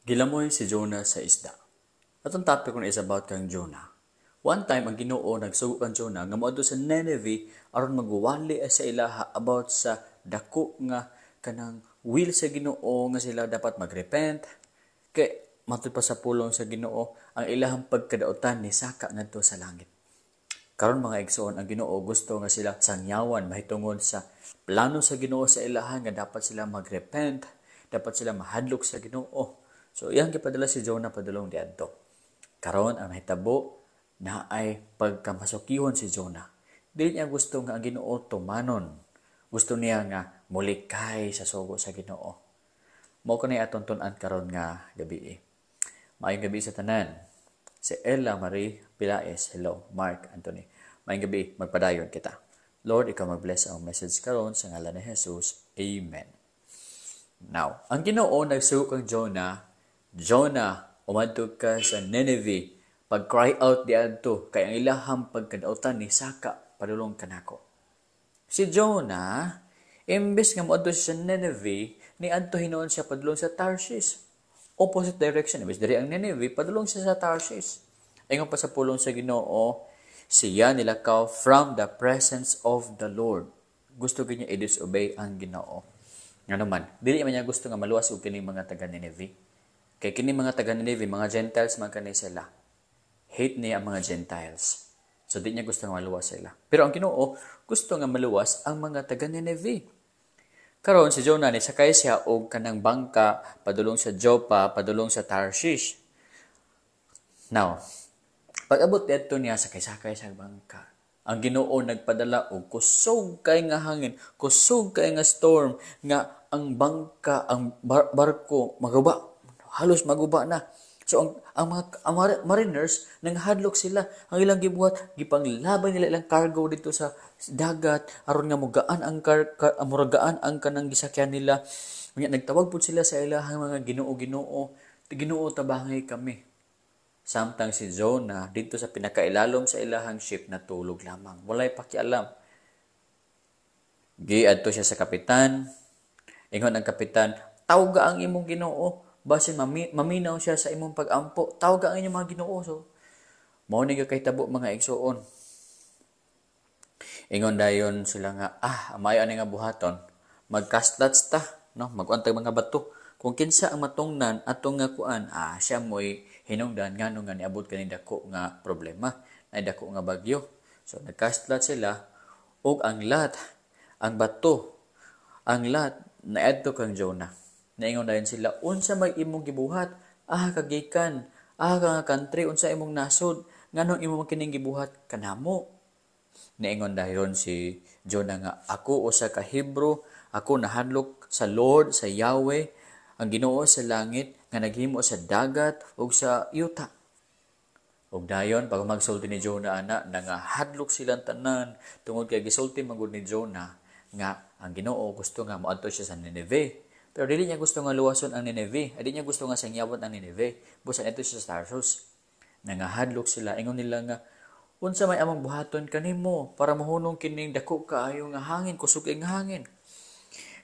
Gilamoy si Jonah sa isda. Atong topic ko is about kang Jonah. One time, ang Ginoo nagsugo kang Jonah nga moadto sa Nineveh aron magwali sa ilaha about sa dako nga kanang will sa Ginoo nga sila dapat magrepent. Kay matud pa sa pulong sa Ginoo ang ilahang pagkadautan ni saka ngadto sa langit. Karon mga igsoon, ang Ginoo gusto nga sila sangyawan mahitungod sa plano sa Ginoo sa ilaha nga dapat sila magrepent, dapat sila mahadlok sa Ginoo. So iyang gipadala si Jonah padulong diadto. Karon ang nahitabo na ay pagkamasukihon si Jonah. Dili niya gusto nga ang Ginoo tumanon. Gusto niya nga mulikay sa sugo sa Ginoo. Mao kanay atong tun-an karon nga gabi. Maayong gabi sa tanan. Si Ella Marie Pilaes. Hello, Mark Anthony. Maayong gabi, magpadayon kita. Lord, ikaw mag-bless ang message karon sa ngalan ni Jesus. Amen. Now, ang Ginoo nagsugo kang Jonah, umadto ka sa Nineveh, pag-cry out diadto kay ang ilahang pagkadautan ni saka padulong kanako. Si Jonah, imbes nga moadto siya sa Nineveh, niadto hinuon siya padulong sa Tarshish. Opposite direction, imbes diri ang Nineveh, padulong siya sa Tarshish. Ingon pa sa pulong sa Ginoo, siya nilakaw from the presence of the Lord. Gusto niya i-disobey ang Ginoo. Nga naman, dili man niya gusto nga maluwas og kining mga taga Nineveh. Kay kini mga taga Nineveh, mga Gentiles man kanay sila. Hate niya ang mga Gentiles. So di niya gusto nga maluwas sila. Pero ang Ginoo gusto nga maluwas ang mga taga Nineveh. Karon si Jonah ni sakay siya og kanang bangka padulong sa Joppa, padulong sa Tarshish. Now, pag-abot dito niya sakay-sakay sa bangka. Ang Ginoo nagpadala og kusog kay nga hangin, kusog kay nga storm nga ang bangka, ang barko maguba. Halos maguba na. So ang mga mariners nanghadlok sila. Ang ilang gibuhat, gipanglabay nila ilang cargo dito sa dagat aron nga mugaan ang muragaan ang kanang gisakyan nila. Nagtawag pud sila sa ilahang mga Ginoo, Ginoo tabangay kami. Samtang si Jonah dito sa pinakailalom sa ilahang ship natulog lamang. Walay pakialam. Giadto siya sa kapitan. Ingon ang kapitan, tawga ang imong Ginoo. Basin maminaw siya sa imong pag-ampo. Tawag ang inyong mga Ginoo. So, mao ni kay tabo mga igsoon. Ingon dayon sila nga, amayo ani nga buhaton. Magkastlats ta, no? Maguantay mga bato. Kung kinsa ang matungnan atong nga kuan, siya mo'y hinungdan ngano nga niabot kani dako nga problema, na dako nga bagyo. So nagkastlat sila ug ang bato, naadto kang Jonah. Naingon dayon sila, unsa may imong gibuhat? Kagikan, ka nga country, unsa imong nasod? Nganong imong kining gibuhat kanamo? Naingon dayon si Jonah nga, ako usa ka Hebrew, ako nahadlok sa Lord, sa Yahweh, ang Ginoo sa langit, nga naghimo sa dagat ug sa yuta. Ug dayon pag magsulti ni Jonah nangahadlok silang tanan tungod kay gisulti magud ni Jonah nga ang Ginoo gusto nga moadto siya sa Nineveh. Pero dili niya gusto nga luwason ang Nineveh. Dili niya gusto nga sangyawon ang Nineveh. Busan ito siya sa Tarsus. Nangahadlok sila. Ingon nila nga, unsa may among buhaton kanimo para mahunong kining dako kaayo nga hangin, kusog nga hangin.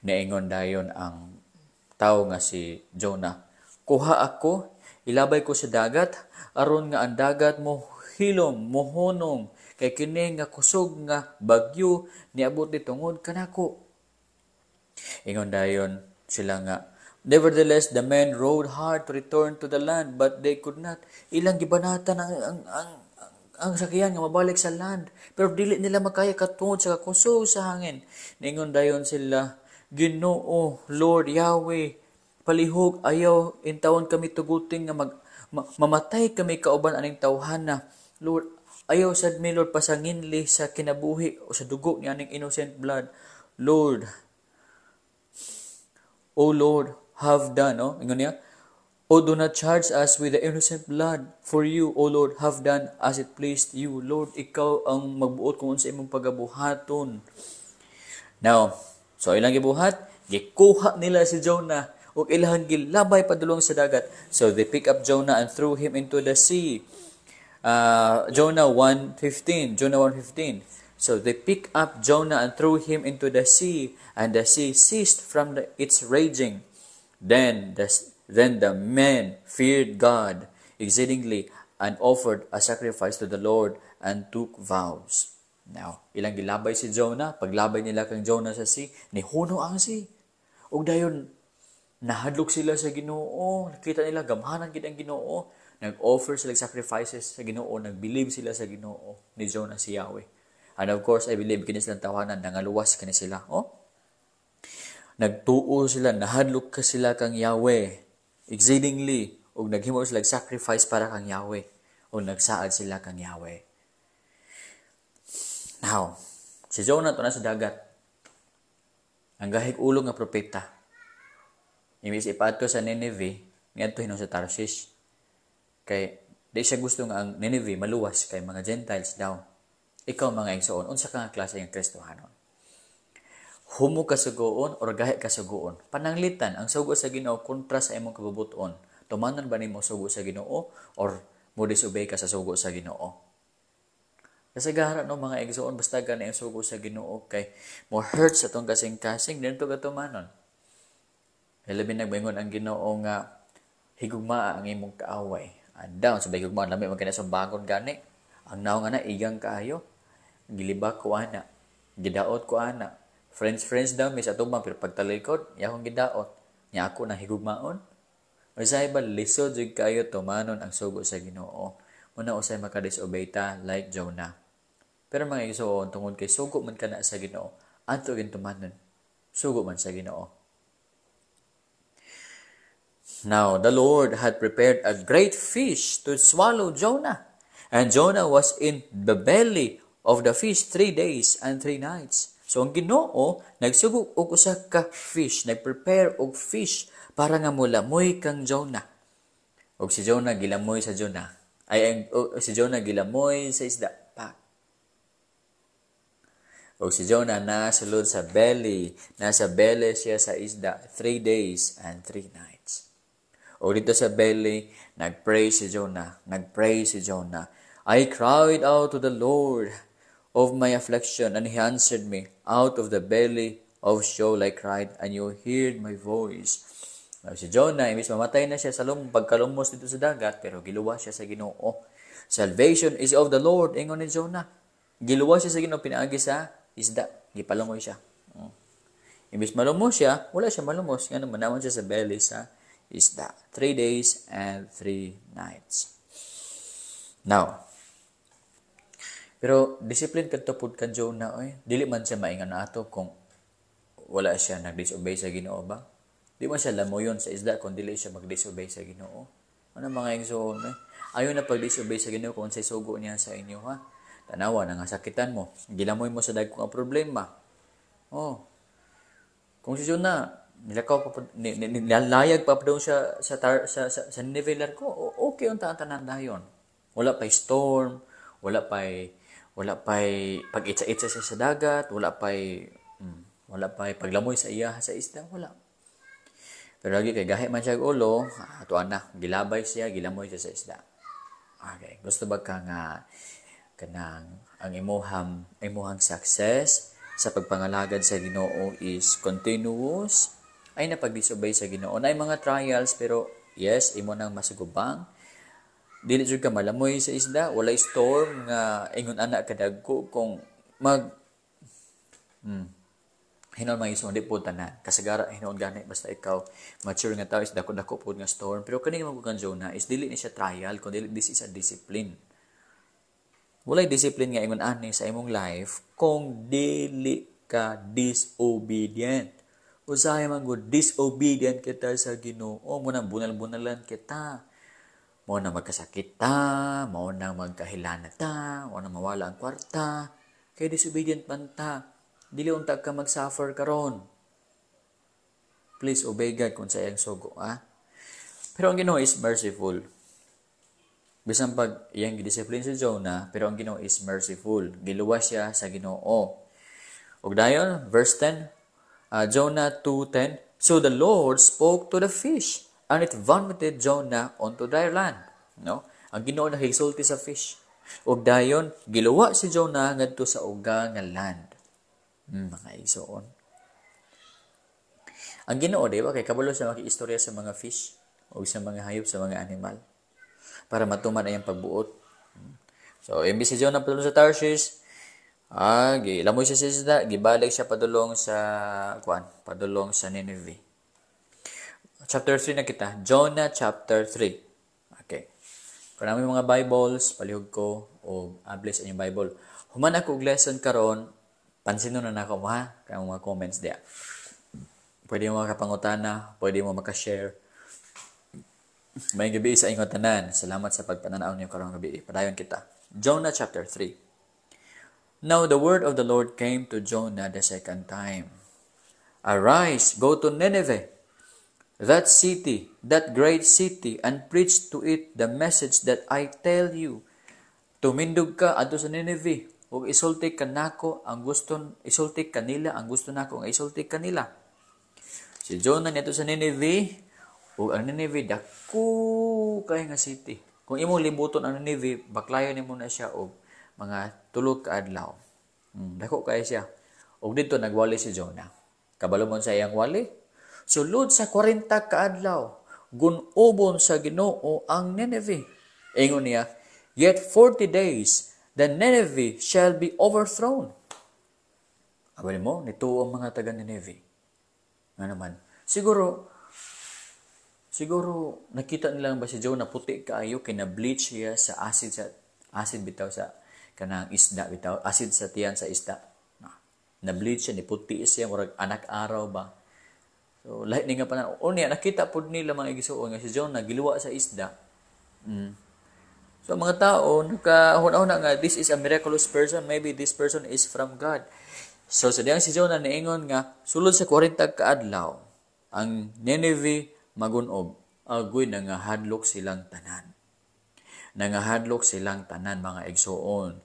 Naingon dayon ang tao nga si Jonah, kuha ako, ilabay ko sa dagat, aron nga ang dagat mo hilom, mohonong, kay kini nga kusog nga bagyo niabot ni tungod kanako. Ingon dayon sila nga, nevertheless, the men rowed hard to return to the land, but they could not. Ilang gibanatan ang sakyan nga mabalik sa land, pero dili nila makaya katungod sa kusog sa hangin. Ningon dayon sila, Ginoo, Lord Yahweh, palihog ayaw intawon kami tuguting nga mamatay kami kauban aning tawhana. Lord, ayaw sad mi Lord pasanginli sa kinabuhi o sa dugo ni aning innocent blood. Lord, O Lord, have done, ingon niya, O do not charge us with the innocent blood, for you, O Lord, have done as it pleased you. Lord, ikaw ang magbuot kung sa imong pagabuhaton. Now, so ilang gibuhat, gikuha nila si Jonah, ug ilahang gilabay padulong sa dagat. So they pick up Jonah and threw him into the sea. Jonah 1:15. So they picked up Jonah and threw him into the sea, and the sea ceased from its raging. Then Then the men feared God exceedingly and offered a sacrifice to the Lord and took vows. Now, ilang gilabay si Jonah, paglabay nila kang Jonah sa sea, nihuno ang sea. Ug dayon nahadlok sila sa Ginoo, nakita nila gamhanan gid ang Ginoo, nag-offer sila sacrifices sa Ginoo, nag-believe sila sa Ginoo ni Jonah si Yahweh. And of course, I believe kini silang tawanan, nangaluwas kani sila. Nagtuo sila, nahadlok ka sila kang Yahweh exceedingly, ug naghimo sila sacrifice para kang Yahweh, ug nagsaad sila kang Yahweh. Now, si Jonah to na sa dagat. Ang gahig-ulo nga propeta. Imbis ipadto sa Nineveh, niadto hinon sa Tarshish. Kay di siya gusto nga ang Nineveh maluwas kay mga Gentiles daw. Ikaw mga igsoon, unsa ka nga klase ng Kristohanon? Humo ka sugoon or gahi ka sugoon? Pananglitan ang sugo sa Ginoo kontra sa imong kabubuton. Tumanon ba nimo sugo sa Ginoo or mo disobey ka sa sugo sa Ginoo? Kasagaran no mga igsoon basta gani ang sugo sa Ginoo kay mo hurt sa tong kasing-kasing dito ka tumanon. Labi nagbaingon ang Ginoo nga higugma ang imong kaaway. Andaw sa higugma lami man kana sa bangon gani. Ang naw nga na igang kaayo. Gilibak ko ana. Gidaot ko ana. Friends daw mi sa tumang pero pagtalikod ya akong gidaot. Nya ako na higugmaon. Usay ba lisod jud kayo tumanon ang sugo sa Ginoo. Muna usay makadisobey ta like Jonah. Pero mga igsoon tungod kay sugo man kana sa Ginoo, adto gyud tumanon. Sugo man sa Ginoo. Now, the Lord had prepared a great fish to swallow Jonah. And Jonah was in the belly of the fish 3 days and 3 nights. So, ang Ginoo, nagsugo og usa ka fish, nagprepare og fish para nga mulamoy kang Jonah. Og si Jonah gilamoy sa Jonah. Si Jonah gilamoy sa isda. Og si Jonah nasulod sa belly. Nasa belly siya sa isda 3 days and 3 nights. O dito sa belly, nagpray si Jonah. I cried out to the Lord of my affliction, and He answered me. Out of the belly of Sheol I cried, and you heard my voice. Si Jonah, imbis mamatay na siya sa pagkalumos dito sa dagat, pero giluwas siya sa Ginoo. Salvation is of the Lord, ingon ni Jonah. Giluwas siya sa Ginoo, pinaagi sa isda. Gipalangoy siya. Imbis malumos siya, wala siya malumos. Nga naman naman siya sa belly sa isda. 3 days and 3 nights. Now, pero discipline kadto pud kan Jonah dili man siya maingon ato kung wala siya nagdisobey sa Ginoo ba? Di man siya lamoyon sa isda kung dili siya magdisobey sa Ginoo. Ano mga igsoon ayo na pagdisobey sa Ginoo kung say sugo niya sa inyo ha. Tanawa na nga sakitan mo. Gilamoy mo sa dagkong problema. Kung si Jonah nilakaw pa nilayag pa daw siya sa nivelar ko. Okay unta ang tanan dayon. Wala pa storm, wala pa pag-itsa-itsa siya sa dagat, wala pa paglamoy sa iya sa isda, wala. Pero lagi kay gahi man siya ulo, ato ana, gilabay siya, gilamoy siya sa isda. Okay, gusto ba ka nga kanang ang imuhang success sa pagpangalagad sa Ginoo is continuous? Ay napagdisobey sa Ginoo. Na mga trials pero yes, imo nang masugubang. Dili jud ka malamoy sa isda, walay storm nga ingon ana kadagko kung hinon mga iso, hindi po tanan. Kasagara, hinon gani, basta ikaw, mature nga tao, is dako-dako po nga storm. Pero kaning mga Jonah is dili ni siya trial, kundi this is a discipline. Walay discipline nga ingon ani sa imong life kung dili ka disobedient. Usahay man gud disobedient kita sa Ginoo, mo nang bunal-bunalan kita. Mo na magkasakit ta, mo na magkahilana ta, mo na mawala ang kwarta. Kaya disobedient man ta. Dili unta ka mag-suffer karon. Please obey God kung sa iyang sugo, ha? Pero ang Ginoo is merciful. Bisan pag iyang gidisiplin si Jonah, pero ang Ginoo is merciful. Giluwas siya sa Ginoo. Ug dayon, verse 10, Jonah 2:10, so the Lord spoke to the fish, and it vomited Jonah onto dry land. No? Ang Ginoo nahisulti sa fish. Ug dayon, giluwa si Jonah ngadto sa uga nga land. Mga igsoon. Ang Ginoo, di ba, kay kabalo siya makiistorya sa mga fish. o sa mga hayop, sa mga animal, para matuman ang iyang pagbuot. So, imbis si Jonah padulong sa Tarshish, gilamoy siya sa isda, gibalik siya padulong sa Nineveh. Chapter 3 na kita. Jonah chapter 3. Okay. Kung namin mga Bibles, palihog ko, o bless ang Bible. Human ako og lesson karon, pansino na nako mo ha, kang mga comments diya. Pwede mo makapangutana, pwede mo makashare. May gabi sa inyong tanan. Salamat sa pagpananaw niyo karong gabi. Padayon kita. Jonah chapter 3. Now the word of the Lord came to Jonah the second time. Arise, go to Nineveh, that city, that great city, and preach to it the message that I tell you. Tumindog ka adto sa Nineveh, ug isulti kanako ang gusto isulti kanila, ang gusto nako nga isulti kanila. Si Jonah nito sa Nineveh, ug ang Nineveh dako kay nga city. Kung imong libuton ang Nineveh, baklayo nimo na siya og mga 3 ka adlaw. Dako kay siya. Ug dito nagwali si Jonah. Kabalo mo sa iyang wali? Sulod sa 40 ka adlaw, gunubon sa Ginoo ang Nineveh. Ingon niya, yet 40 days, the Nineveh shall be overthrown. Abali mo, nituo ang mga taga Nineveh. Nga naman, siguro nakita nilang ba si Jonah puti kaayo, kina-bleach siya sa acid bitaw sa kanang isda bitaw, acid sa tiyan sa isda. Na-bleach siya, ni puti siya, murag anak araw ba. So, lahat ni nga pa na, niya, nakita po nila mga igisuon nga si Jonah, giluwa sa isda. So, mga tao, nakahuna nga, this is a miraculous person, maybe this person is from God. So, sa diyang si Jonah, naingon nga, sulod sa 40 kaadlaw, ang Nineveh magunob, agoy nangahadlok silang tanan. Nangahadlok silang tanan, mga igsuon.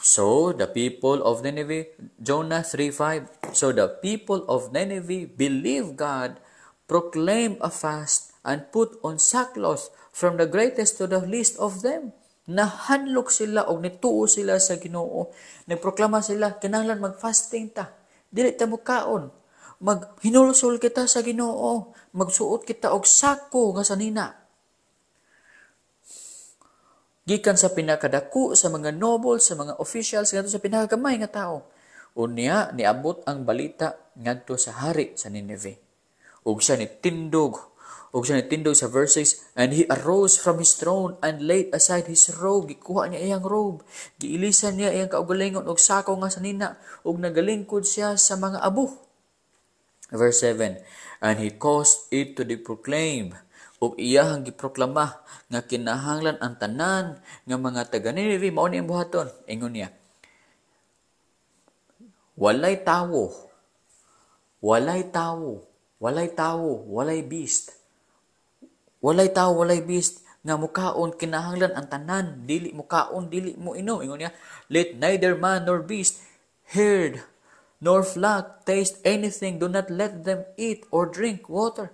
So, the people of Nineveh, Jonah 3:5. So, the people of Nineveh believe God, proclaim a fast, and put on sackcloth from the greatest to the least of them. Nahadlok sila o nituo sila sa Ginoo. Nagproklama sila, kinahanglan mag-fasting ta. Dili ta mukaon. Maghinulsol kita sa Ginoo. Magsuot kita og sako nga sanina. Gikan sa pinakadako sa mga nobles, sa mga officials, ngadto sa pinakagamay nga tao. Unya niabot ang balita ngadto sa hari sa Nineveh. Ug siya nitindog sa verses, and he arose from his throne and laid aside his robe. Gikuha niya iyang robe. Giilisan niya iyang kaugalingon og sako nga sanina. Ug nagalingkod siya sa mga abo. Verse 7, and he caused it to be proclaimed. Ug iyahang giproklama nga kinahanglan ang tanan nga mga taga Nineveh mao ni buhaton. Ingon niya, walay beast. Walay tawo, walay beast nga mukaon kinahanglan ang tanan, dili mukaon, dili mo inom. Ingon niya, let neither man nor beast, herd nor flock taste anything, do not let them eat or drink water.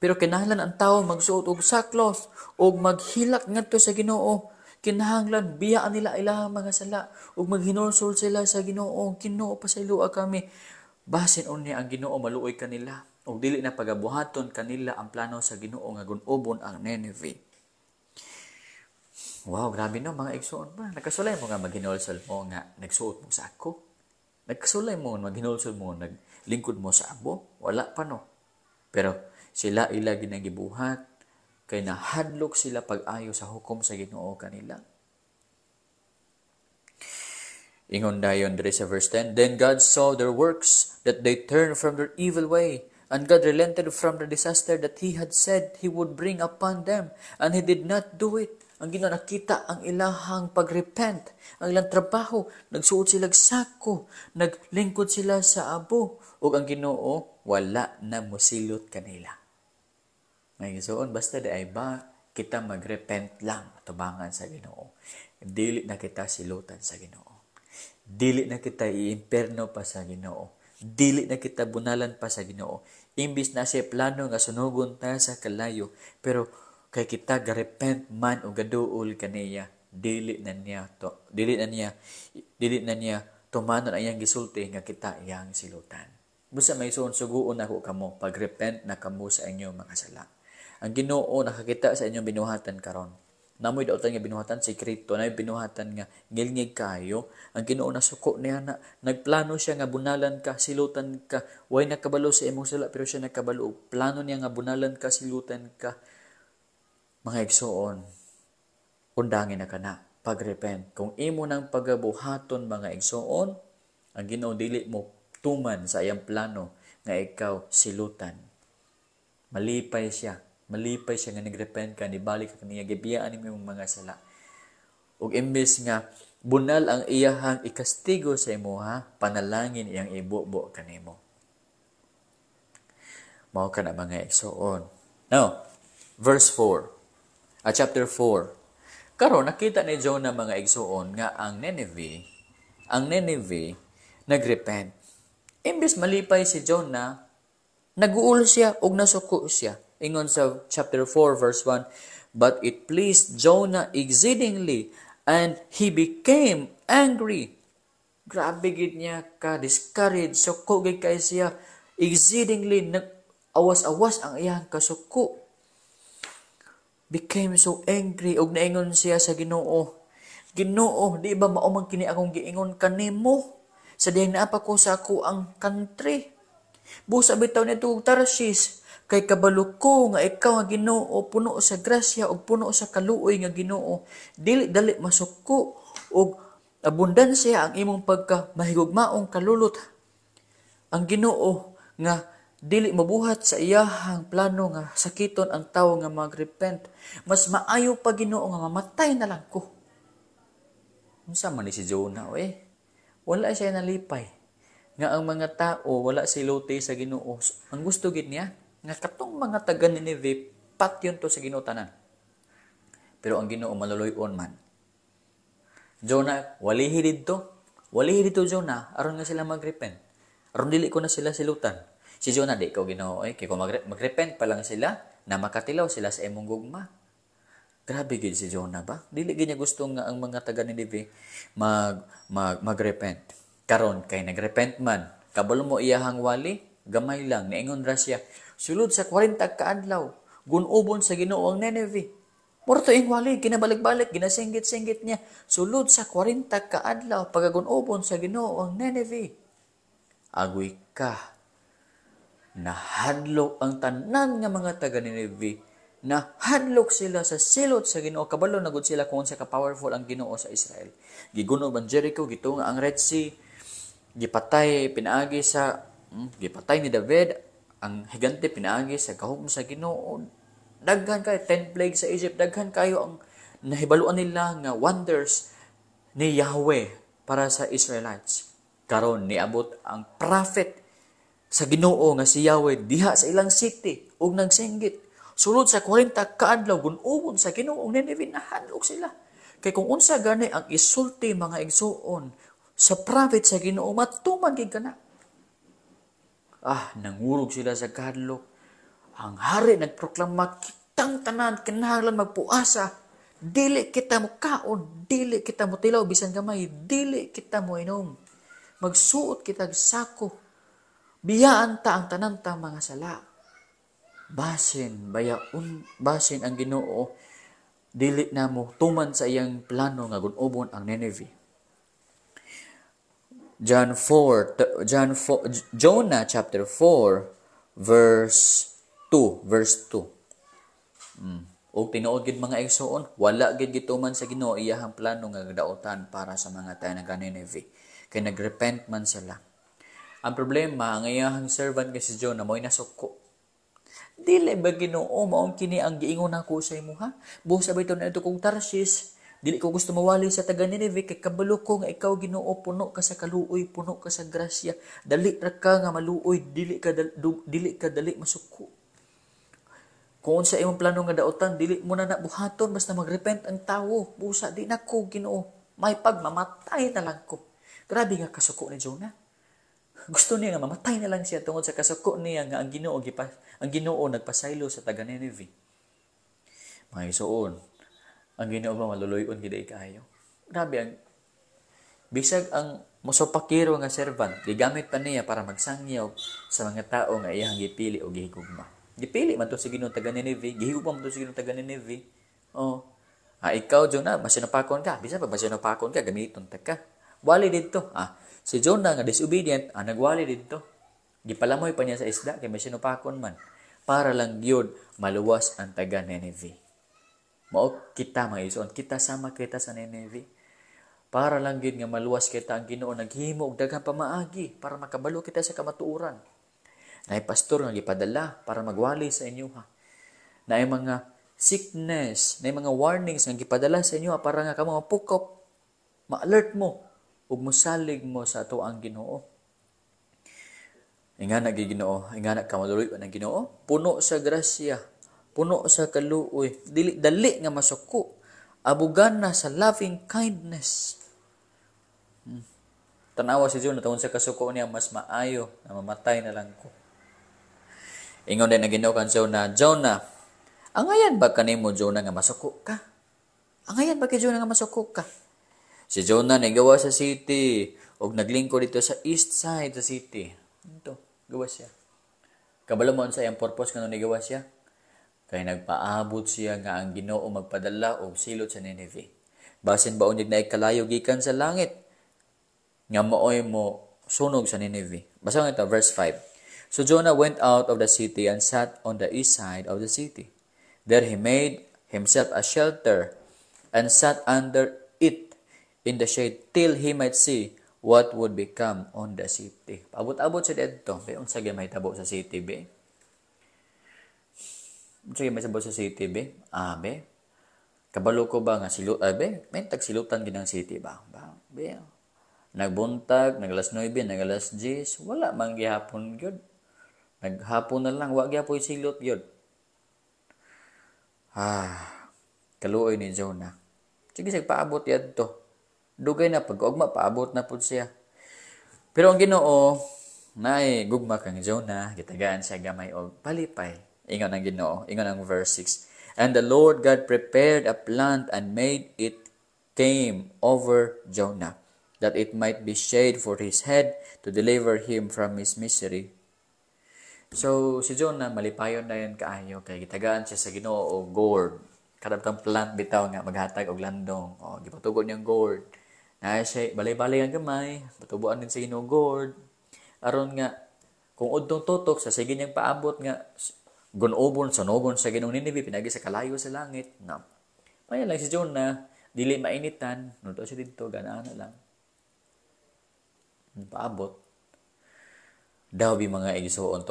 Pero kinahanglan ang tawo magsuot og sackcloth og maghilak ngadto sa Ginoo. Kinahanglan biyaan nila ilahang mga sala ug maghinulsol sila sa Ginoo. Ginoo pasayloa kami. Basin unya ang Ginoo maluoy kanila ug dili na pagabuhaton kanila ang plano sa Ginoo nga gun-ubon ang Nineveh. Wow, grabe no mga igsoon ba. Nakasulay mo nga maghinulsol mo nga nagsuot mo sa ako. Nagkasulay mo maghinulsol mo naglingkod mo sa abo. Wala pa no. Pero sila ila ginagibuhat kay nahadlok sila pag-ayo sa hukom sa Ginoo kanila. Ingon dayon diri sa verse 10, then God saw their works, that they turned from their evil way, and God relented from the disaster that He had said He would bring upon them, and He did not do it. Ang Ginoo nakita ang ilahang pagrepent, ang ilang trabaho, nagsuot sila sako, naglingkod sila sa abo, ug ang Ginoo wala na mosilot kanila. May gisuon basta di ay ba kita magrepent lang tubangan sa Ginoo. Dili na kita silutan sa Ginoo. Dili na kita iimperno pa sa Ginoo. Dili na kita bunalan pa sa Ginoo. Imbis na siya plano nga sunugon ta sa kalayo, pero kay kita garepent man o gaduol kaniya, dili na niya tumanon ang iyang gisulti nga kita iyang silutan. Busa may suon suguon ako kamo, pagrepent na kamo sa inyo mga sala. Ang Ginoo nakakita sa inyong binuhatan karon. Namoy daotan nga binuhatan sekreto, namoy binuhatan nga ngilngig kayo. Ang Ginoo nasuko niya na nagplano siya nga bunalan ka, silutan ka. Way nakabalo sa imong sala pero siya nakabalo. Plano niya nga bunalan ka, silutan ka. Mga igsoon, undangin na kana, pagrepent. Kung imo nang pagabuhaton mga igsoon, ang Ginoo dili mo tuman sa iyang plano nga ikaw silutan. Malipay siya nga nagrepent ka, nibalik ka niya, gibiyaan mo yung mga sala. Ug imbes nga, bunal ang iyahang ikastigo sa imo ha, panalangin iyang ibubo kanimo. Mao ka na mga igsoon. Now, verse 4, chapter 4. Karon nakita ni Jonah mga igsoon nga ang Nineveh, nagrepent. Imbes malipay si Jonah, naguul siya ug nasuko siya. Ingon sa chapter 4 verse 1, but it pleased Jonah exceedingly and he became angry. Grabe gid niya ka discouraged, suko gid kay siya, exceedingly awas-awas ang iyang kasuko. Became so angry ug naingon siya sa Ginoo, Ginoo, di ba mao man kini akong giingon kanimo sa dihay naa pa ko sa ako ang country? Busa bitaw nito Tarshish, kay kabalo ko nga ikaw nga Ginoo puno sa grasya ug puno sa kaluoy nga Ginoo, dili dali masuko ug abundansya ang imong pagka mahigugmaong kalulot. Ang Ginoo nga dili mabuhat sa iyahang plano nga sakiton ang tawo nga magrepent. Mas maayo pa Ginoo nga mamatay na lang ko. Unsa man ni si Jonah wala siya nalipay nga ang mga tao wala siluti sa Ginoo. Ang gusto gid niya nga katong mga taga Nineveh patyon to sa Ginoo tanan. Pero ang Ginoo maluluy-on man. Jonah walihi didto Jonah aron nga sila magrepent. Aron dili ko na sila silutan. Si Jonah di ko Ginoo kay kung magrepent pa lang sila na makatilaw sila sa imong gugma. Grabe gid si Jonah ba? Dili gid niya gusto nga ang mga taga Nineveh magrepent. Karon kay nagrepent man, kabalo mo iyahang wali, gamay lang niingon ra siya, sulod sa 40 ka adlaw, gun-ubon sa Ginoo ang Nineveh. Mura to ing wali kinabalik-balik ginasinggit-singgit niya, sulod sa 40 ka adlaw pagagun-ubon sa Ginoo ang Nineveh. Agoy ka. Nahadlok ang tanan nga mga taga Nineveh. Nahadlok sila sa silot sa Ginoo. Kabalo na gud sila kung sa ka-powerful ang Ginoo sa Israel. Gigunog ang Jericho, gitunga ang Red Sea, gipatay ni David ang higante pinaagi sa gahom sa Ginoo. Daghan kayo 10 plagues sa Egypt, daghan kayo ang nahibaluan nila nga wonders ni Yahweh para sa Israelites. Karon niabot ang prophet sa Ginoo nga si Yahweh diha sa ilang city ug nagsinggit. Sulod sa 40 ka adlaw gun-ubon sa Ginoo ang Nineveh, nahadlok sila. Kay kung unsa gani ang isulti mga igsuon sa prophet sa Ginoo, matuman gid kana. Nangurog sila sa kadlok. Ang hari nagproklama, kitang tanan kinahanglan magpuasa. Dili kita mo kaon, dili kita mo tilaw bisan gamay, dili kita mo inom. Magsuot kita sako. Biyaan ta ang tanan ta mga sala. Basin ang Ginoo, dili na mo tuman sa iyang plano nga gun-ubon ang Nineveh. Jonah chapter 4 verse 2. Og tinuod gid mga igsoon, wala gid gituman sa Ginoo iyahang plano nga daotan para sa mga taga Nineveh. Kay nagrepent man sila. Ang problema, ang iyahang servant nga si Jonah mo'y nasuko. Dili ba Ginoo maong kini ang giingon nako sa imo ha? Busa ba ito na ito kong Tarshish? Dili ko gusto mawali sa taga Nineveh kay kabalo ko nga ikaw Ginoo puno ka sa kaluoy, puno ka sa grasya. Dali ra ka nga maluoy, dili ka dali masuko. Kung sa imong plano nga daotan, dili mo na nabuhaton basta magrepent ang tawo. Busa di nako Ginoo, may pagmamatay na lang ko. Grabe nga kasuko ni Jonah. Gusto niya nga mamatay na lang siya tungod sa kasuko niya nga ang Ginoo nagpasaylo sa taga Nineveh. Mga isuon, ang Ginoo ba maluluyon gid kayo. Grabe ang bisag ang mosopakiro nga servant, gigamit pa niya para magsangyaw sa mga tao nga iyang gipili o gihigugma. Gipili man to si Ginoo taga Nineveh, gihigugma man to si Ginoo taga Nineveh. Oh. Ikaw Jonah, masinapakon ka. Bisa pa masinapakon ka, gamiton ta ka. Wali didto. Si Jonah nga disobedient, nagwali didto. Gipalamoy pa niya sa isda kay masinapakon man para lang gyud maluwas ang taga Nineveh. Mao kita mga igsoon, kita sama kita sa Nineveh. Para lang gyud nga maluwas kita ang Ginoo naghimo og daghang pamaagi para makabalo kita sa kamatuoran. Naay pastor nga gipadala para magwali sa inyo ha. Naay mga sickness, naay mga warnings nga gipadala sa inyo para nga kamo mapukop, ma-alert mo ug mosalig mo sa ato ang Ginoo. Ingana gi Ginoo, ingana ka maluloy ng Ginoo, puno sa grasya, puno sa kaluoy, dali nga masuko, abugan na sa loving kindness. Tanawa si Jonah tungod sa kasuko niya mas maayo na mamatay na lang ko. Ingon din na Ginoo kan Jonah, angayan ba kanimo Jonah nga masuko ka? Angayan ba kay Jonah nga masuko ka? Si Jonah nagawa sa city og naglingkod dito sa east side sa city. Ito, gawa siya. Kabalo mo sa iyang purpose nga nagawa siya? Kay nagpaabot siya nga ang Ginoo magpadala og silot sa Nineveh. Basin ba unig na ikalayo gikan sa langit nga mooy mo sunog sa Nineveh. Basa ito verse 5. So Jonah went out of the city and sat on the east side of the city. There he made himself a shelter and sat under it in the shade till he might see what would become on the city. Paabot-abot siya dito. Be, unsa gyud mahitabo sa city, be? Unsa gyud mahitabo sa city, be? Be. Kabalo ko ba nga be? May tagsilutan ginang city ba? Be. Nagbuntag, nagalas 9, nagalas 10, wala man gihapon gyud. Naghapon na lang, wag gyapon silot gyud. Kaluoy ni Jonah. Sige sig paabot yadto. Dugay na pag-ugma paabot na pud siya. Pero ang Ginoo naay gugma kang Jonah, gitagaan siya gamay og palipay. Ingon ang Ginoo, ingon ang verse 6. And the Lord God prepared a plant and made it came over Jonah, that it might be shade for his head to deliver him from his misery. So, si Jonah, malipayon na yan kaayo, kay gitagaan siya sa Ginoo o gourd. Kadabtang plant bitaw nga, maghatag og landong. Gipatugod niyang gourd. Na siya, balay-balay ang gamay, patubuan din sa Ginoo gourd. Aron nga, kung udtong tutok, sa sige niyang paabot nga, gunobon, sonogon sa Ginoong Nineveh, pinagi sa kalayo sa langit. Maya lang si Jonah, dili mainitan, nuto siya dito, ganaan na lang. Paabot. Daw bi mga igsuon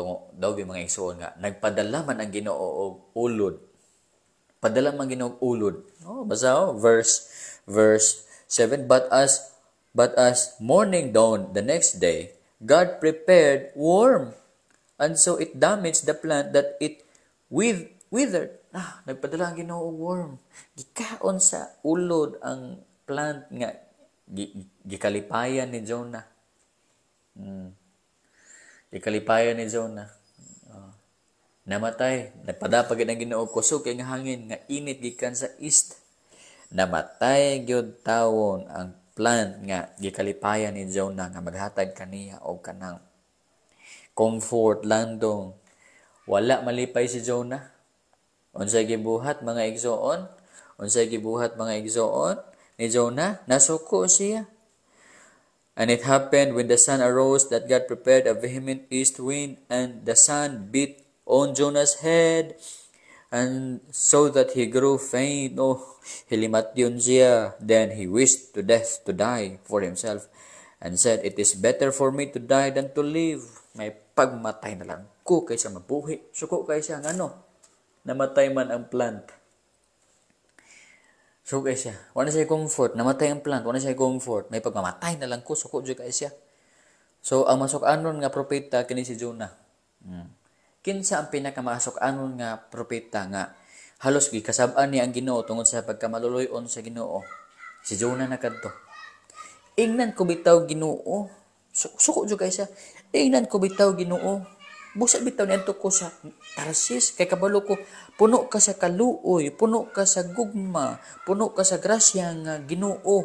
nga nagpadala man ang Ginoo og ulod. Padala man Ginoo og ulod. Basa verse 7, but as morning dawned the next day, God prepared worm, and so it damaged the plant that it withered. Nagpadala ang Ginoo og worm. Gikaon sa ulod ang plant nga gikalipayan ni Jonah. Ikalipayan ni Jonah. Namatay. Nagpadapag ang Ginoo kusog kay nga hangin nga init gikan sa east. Namatay gyud tawon ang plant nga gikalipayan ni Jonah nga maghatag kaniya og kanang comfort landong. Wala malipay si Jonah. Unsay gibuhat mga igsoon? Ni Jonah? Nasuko siya. And it happened when the sun arose that God prepared a vehement east wind, and the sun beat on Jonah's head, and so that he grew faint. Hilimatyon siya. Then he wished to death to die for himself, and said, it is better for me to die than to live. May pagmatay na lang ko kaysa mabuhi. Suko kaysa namatay man ang plant. So kay siya, wala siya comfort, namatay ang plant, wala siya comfort, may pagmamatay na lang ko, suko dyan kay siya. So, ang masok-anon nga propeta, kini si Jonah. Kinsa ang pinakamasok-anon nga propeta nga, halos gikasabaan niya ang Ginoo tungod sa pagkamaluluyon sa Ginoo. Si Jonah na kadto. Ingnan ko bitaw Ginoo, suko dyan kay siya, ingnan ko bitaw Ginoo, busa bitaw niyanto ko sa Tarsis, kay kabalo ko, puno ka sa kaluoy, puno ka sa gugma, puno ka sa grasya nga Ginoo.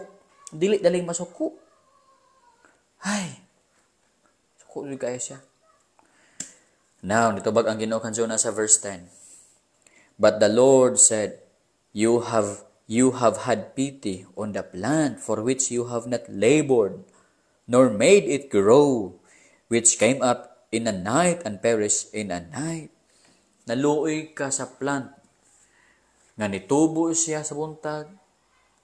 Dili daling masuko. Suko jud kay siya. Now, nitubag ang Ginoo kan Jonah sa verse 10. But the Lord said, You have had pity on the plant for which you have not labored, nor made it grow, which came up in a night and perished in a night. Naluoy ka sa plant, nga nitubo siya sa buntag,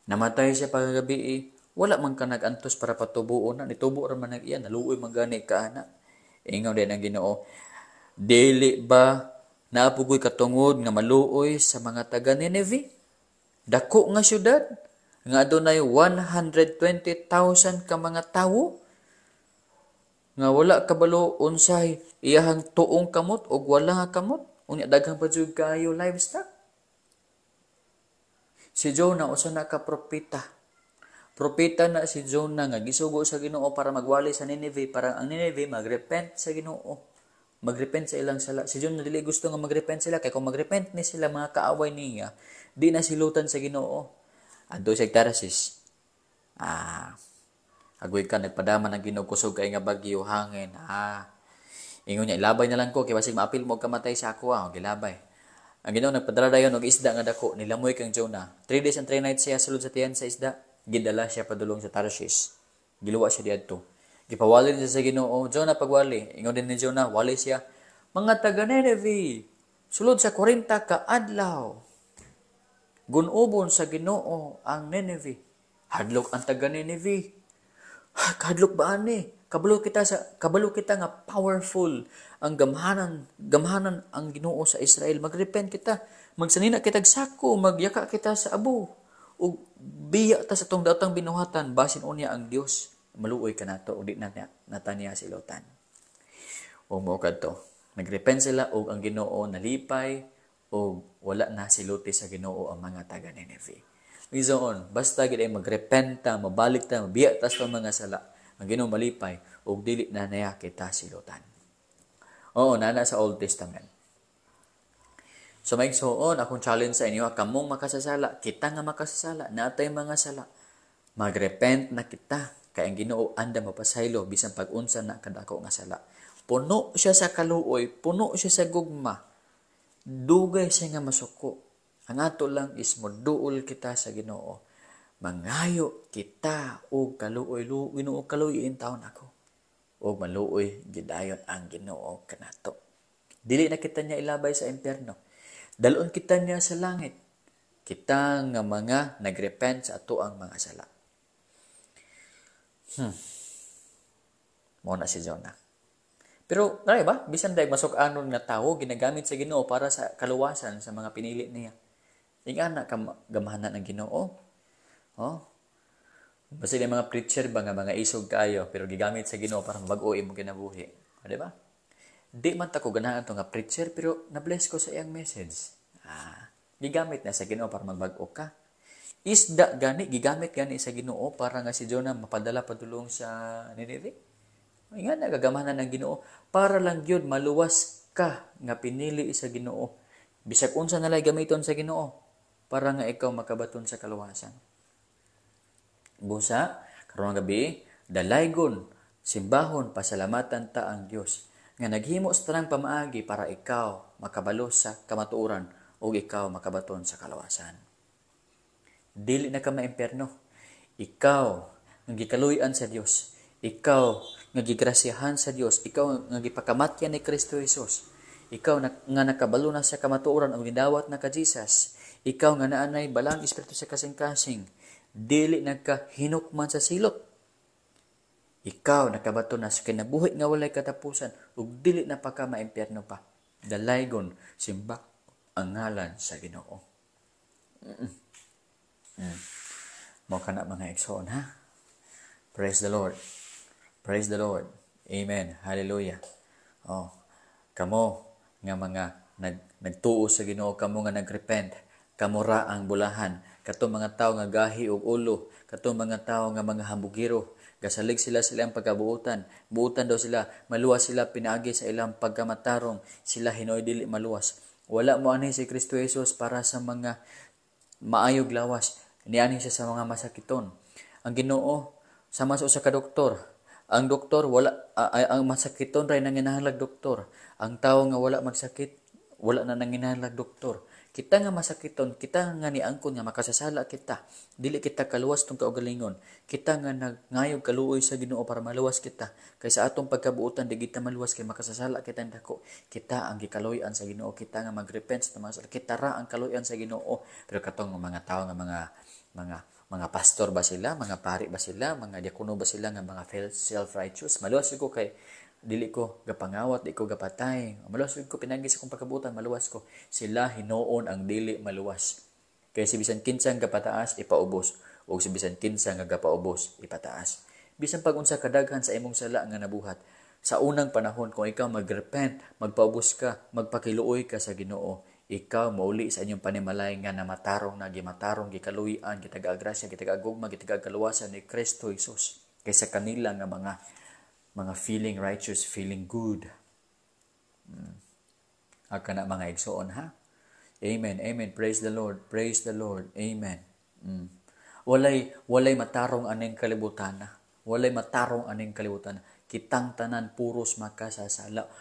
namatay siya pagagabi, wala man ka nagantos para patubuon na, nitubo raman nag iyan, naluoy man gani ka na. Ingaw din ang Ginoo, dili ba naapugoy katungod nga maluoy sa mga taga Nineveh? Dako nga syudad, nga adunay 120,000 ka mga tawo, nga wala kabalo unsay iyahang tuong kamot o wala nga kamot, unya daghang pa jud kayo livestock. Si Jonah usa na ka propeta. Propeta na si Jonah nga gisugo sa Ginoo para magwali sa Nineveh, para ang Nineveh magrepent sa Ginoo. Magrepent sa ilang sala. Si Jonah dili gusto nga magrepent sila, kay kung magrepent ni sila mga kaaway niya, di na silutan sa Ginoo. Adto sa Tarsis. Agoy ka nagpadama ng Ginoo kusog kay nga bagyo hangin. Ingon niya ilabay na lang ko kay basig maapil mo kamatay sa ako gilabay. Ang Ginoo nagpadala dayon og isda nga dako, nilamoy kang Jonah. 3 days and 3 nights siya sulod sa tiyan sa isda. Gidala siya padulong sa Tarsis. Giluwa siya diadto. Gipawali niya sa Ginoo, Jonah pagwali. Ingon din ni Jonah, wali siya. Mga taga Nineveh, sulod sa 40 ka adlaw. Gunubon sa Ginoo ang Nineveh. Hadlok ang taga Nineveh. Hadlok ba ani? Kabalo kita nga powerful ang gamhanan ang Ginoo sa Israel. Magrepent kita, magsanina kitag sako, magyaka kita sa abo. Ug biya ta sa tong datang binuhatan basin unya ang Dios. Maluoy ka nato ug di na nataniya silutan. O mo kadto. Nagrepent sila ug ang Ginoo nalipay ug wala na siluti sa Ginoo ang mga taga Nineveh. Izoon, basta gid ay magrepenta, mabalik ta, mabiya ta sa mga sala. Ang Ginoo malipay ug dili na naya kita silutan. Oo, nana sa Old Testament. So maigsoon, akong challenge sa inyo, kamong makasasala, kita nga makasasala, natay mga sala. Magrepent na kita, kay ang Ginoo anda mapasaylo bisan pag-unsa na kadako nga sala. Puno siya sa kaluoy, puno siya sa gugma. Dugay siya nga masuko. Ang ato lang is moduol kita sa Ginoo. Mangayo kita og kaluoy, Ginoo kaluoyin taon ako. Og maluoy gidayon ang Ginoo kanato. Dili na kita niya ilabay sa impyerno. Dalon kita niya sa langit. Kita nga mga nagrepent sa ato ang mga sala. Mo na si Jonah. Pero, kaya ba? Bisan dahil masok-anon nga tao, ginagamit sa Ginoo para sa kaluwasan sa mga pinili niya. Ingana ka gamahanan ng Ginoo. Basta yung mga preacher ba nga mga isog kayo, pero gigamit sa Ginoo para mabago mo kinabuhi. Di ba? Di man ta ko ganahan to nga preacher, pero na-bless ko sa iyang message. Gigamit na sa Ginoo para magbago ka. Isda gani, gigamit gani sa Ginoo para nga si Jonah mapadala padulong sa Nineveh. Nga nagagamanan ng Ginoo para lang gyud maluwas ka nga pinili sa Ginoo. Bisag unsa nalay gamiton sa Ginoo para nga ikaw makabaton sa kaluwasan. Busa karong gabi dalaygon simbahon pasalamatan ta ang Dios nga naghimo sa tanang pamaagi para ikaw makabalo sa kamatuoran ug ikaw makabaton sa kaluwasan. Dili na ka maimperno. Ikaw nga gikaluy-an sa Dios. Ikaw nga gigrasyahan sa Dios, ikaw nga gipakamatyan ni Kristo Jesus, ikaw nga nakabalo na sa kamatuoran o gidawat na ka Jesus, ikaw nga naanay balang espiritu sa kasing-kasing, dili nagkahinukman sa silot. Ikaw nakabato na sa kinabuhi nga walay katapusan ug dili na pa ka maimpyerno pa. Dalaygon simba ang ngalan sa Ginoo. Mo kana mga igsoon ha. Praise the Lord. Praise the Lord. Amen. Hallelujah. Kamo nga mga nagtuo sa Ginoo, kamo nga nagrepent, kamo ra ang bulahan. Kato mga tao nga gahi og ulo, kato mga tao nga mga hambugiro, gasalig sila ang pagkabuutan. Buutan daw sila, maluwas sila pinaagi sa ilang pagkamatarong, sila hinoy dili maluwas. Wala mo ani si Kristo Jesus para sa mga maayog lawas. Niani siya sa mga masakiton. Ang Ginoo sama sa usa ka doktor. Ang doktor ang masakiton ray nanginahanglag doktor. Ang tawo nga wala magsakit, wala na nanginahanglag doktor. Kita nga masakiton, kita nga niangkon nga makasasala kita. Dili kita kaluwas tong kaugalingon. Kita nga nagngayog kaluoy sa Ginoo para maluwas kita. Kaysa atong pagkabuutan di kita maluwas kay makasasala kita dako. Kita ang gikaluyan sa Ginoo, kita nga magrepent sa mga sala. Kita ra ang kaluyan sa Ginoo. Pero katong mga tawo nga mga pastor ba sila, mga pari ba sila, mga diakono ba sila nga mga self-righteous. Maluwas ko kay dili ko gapangawat, di ko gapatay. Maluwas ko pinagi sa kong pagkabutan, maluwas ko. Sila hinuon ang dili maluwas. Kaya si bisan kinsang gapataas, ipaubos. O si bisan kinsang nga gapaubos, ipataas. Bisan pag-unsa kadaghan sa imong sala nga nabuhat. Sa unang panahon, kung ikaw magrepent, magpaubos ka, magpakiluoy ka sa Ginoo, ikaw mauli sa inyong panimalay nga na matarong na gimatarong gikaluyan gitag-agrasya gitag-agugma gitag-kaluwasan ni Kristo Jesus kaysa kanila nga mga feeling righteous, feeling good. Aka na mga igsoon ha. Amen. Amen. Praise the Lord. Praise the Lord. Amen. Walay matarong aning kalibutan. Walay matarong aning kalibutan. Kitang tanan puros makasasala.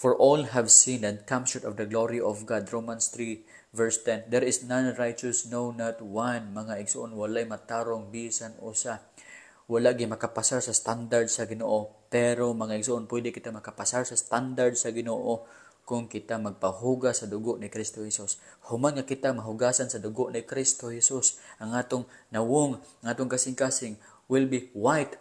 For all have sinned and come short of the glory of God. Romans 3 verse 10. There is none righteous, no, not one. Mga igsoon, walay matarong bisan usa. Wala gi makapasar sa standard sa Ginoo. Pero mga igsoon, pwede kita makapasar sa standard sa Ginoo kung kita magpahuga sa dugo ni Kristo Jesus. Human nga kita mahugasan sa dugo ni Kristo Jesus. Ang atong nawong, ang atong kasing-kasing will be white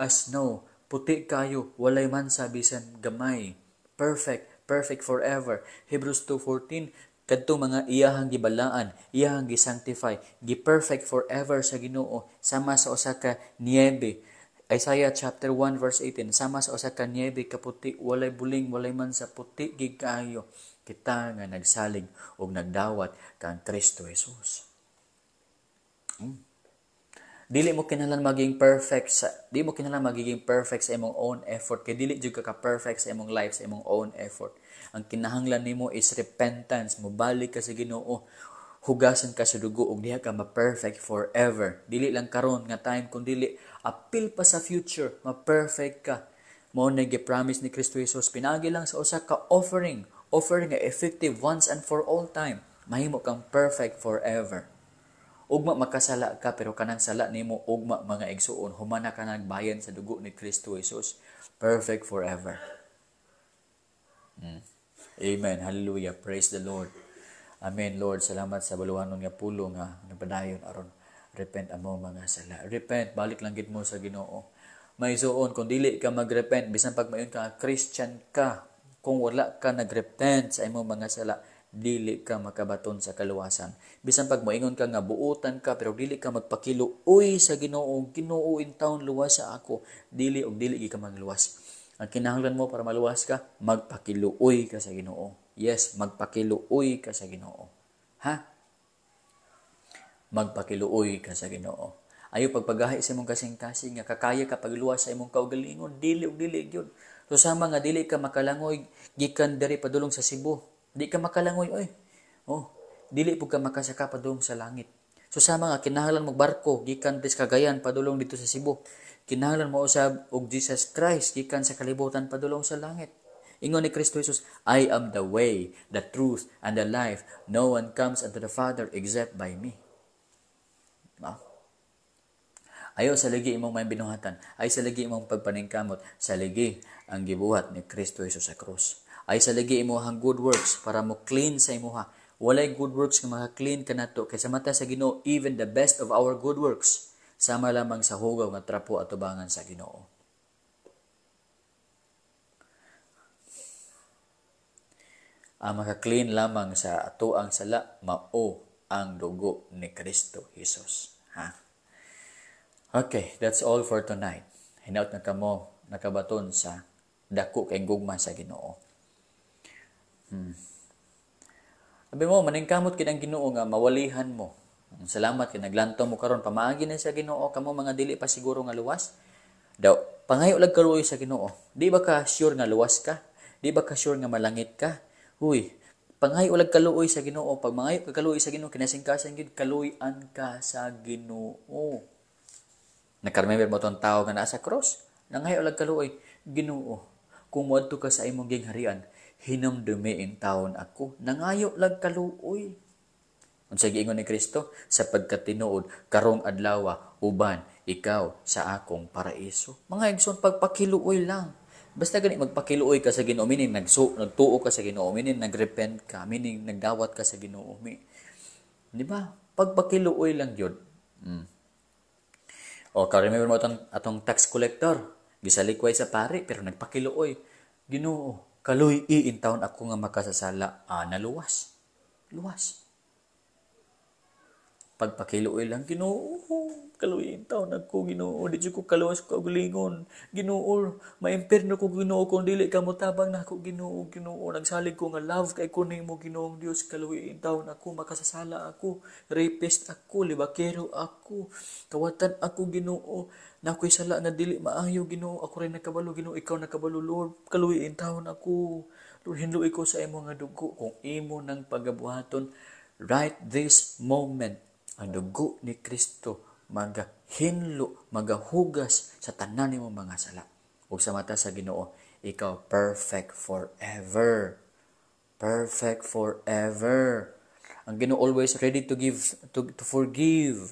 as snow. Puti kayo, walay man sa bisan gamay. Perfect forever. Hebrews 2:14, kadto mga iyahang gibalaan, iyahang gisanctify, gi-perfect forever sa Ginoo, sama sa usa ka niebe. Isaiah chapter 1 verse 18, sama sa usa ka niebe kaputi, walay buling, walay man sa puti gid kaayo. Kita nga nagsalig og nagdawat kang Kristo Jesus. Dili mo kinahanglan maging perfect sa imong own effort kay dili jud ka perfect sa imong life sa imong own effort. Ang kinahanglan nimo is repentance, mobalik ka sa Ginoo, hugasan ka sa dugo ug diha ka ma-perfect forever. Dili lang karon nga time kun dili apil pa sa future, ma-perfect ka. Mao na gi-promise ni Kristo Jesus, pinagi lang sa usa ka offering nga effective once and for all time. Mahimo kang perfect forever. Ugma makasala ka pero kanang sala nimo ugma mga igsuon humana ka nagbayan sa dugo ni Kristo Jesus, perfect forever. Amen. Hallelujah. Praise the Lord. Amen. Lord, salamat sa baluhanon nga pulo nga nagpadayon aron repent amo mga sala. Repent, balik lang gid mo sa Ginoo. May suon kung dili ka magrepent bisan pag mayon ka Christian ka, kung wala ka nagrepent sa imong mga sala, dili ka makabaton sa kaluwasan. Bisan pag moingon ka nga buutan ka pero dili ka magpakiluoy sa Ginoo, Ginoo in taon luwas sa ako, dili ka magluwas. Ang kinahanglan mo para maluwas ka, magpakiluoy ka sa Ginoo. Yes, magpakiluoy ka sa Ginoo. Ha? Magpakiluoy ka sa Ginoo. Ayo pagpagahi sa imong kasing-kasing nga kakaya ka pagluwas sa imong kaugalingon, dili gyud. So sama nga dili ka makalangoy gikan diri padulong sa Cebu. Di ka makalangoy oy. Dili pud ka makasaka padulong sa langit. So sama nga kinahanglan mo barko gikan sa Cagayan padulong dito sa Cebu. Kinahanglan mo usab og Jesus Christ gikan sa kalibutan padulong sa langit. Ingon ni Kristo Jesus, I am the way, the truth, and the life. No one comes unto the Father except by me. Ayo sa ligi imong may binuhatan, ay sa ligi imong pagpaningkamot, sa ligi ang gibuhat ni Kristo Jesus sa krus. Ay sa ligi imong good works para mo clean sa imuha. Walay good works nga maka-clean kanato kay sa mata sa Ginoo, even the best of our good works sama lamang sa hugaw nga trapo at tubangan sa Ginoo. Ang maka-clean lamang sa atoang sala mao ang dugo ni Kristo Jesus. Okay, that's all for tonight. Hinaut na kamo nakabaton sa dako kay gugma sa Ginoo. Sabi mo, maningkamot kid ang Ginoo nga mawalihan mo. Salamat kay naglantaw mo karon pamaagi na sa Ginoo kamo mga dili pa siguro nga luwas. Daw pangayo lag kaluoy sa Ginoo. Di ba ka sure nga luwas ka? Di ba ka sure nga malangit ka? Huy, pangayo lag kaluoy sa Ginoo. Pag mangayo ka kaluoy sa Ginoo, kinasingkasan gyud kaluy-an ka sa Ginoo. Nakaremember mo tong tao nga naa sa cross, nangayo lag kaluoy, Ginoo, kung moadto ka sa imong gingharian, hinumdumiin taon ako, nangayo lag kaluoy. Unsa giingon ni Kristo, sapagkat tinuod karong adlaw uban ikaw sa akong paraiso. Mga igsoon, pagpakiluoy lang. Basta gani magpakiluoy ka sa Ginoo, meaning nagtuo ka sa Ginoo, meaning nagrepent ka, meaning nagdawat ka sa Ginoo. Di ba? Pagpakiluoy lang yun. O, remember mo atong tax collector. Gisalikway sa pari, pero nagpakiluoy. Ginoo, kaluy iin taon ako nga makasasala. Naluwas. Luwas. Pagpakiluoy lang, Ginoo, kaluy iin taon ako, Ginoo. Di ko kaluwas ko kaugalingon. Ginoo, maimperno ko, Ginoo, kung dili ka mutabang na ako, Ginoo, Ginoo. Nagsalig ko nga love kay kuning mo, Ginoong Dios, kaluy iin taon ako, makasasala ako, rapist ako, libakero ako, kawatan ako, Ginoo. Na ako'y sala na dili maayo, Ginoo. Ako rin nakabalo, Ginoo. Ikaw nakabalo, Lord. Kaluyin taon ako. Lord, hinluoy ko sa imo nga dugo. Kung imo ng pagabuhaton, right this moment, ang dugo ni Kristo magahinlo, magahugas sa tanan nimo mga sala. Ug sa mata sa Ginoo, ikaw perfect forever. Perfect forever. Ang Ginoo always ready to give, to forgive.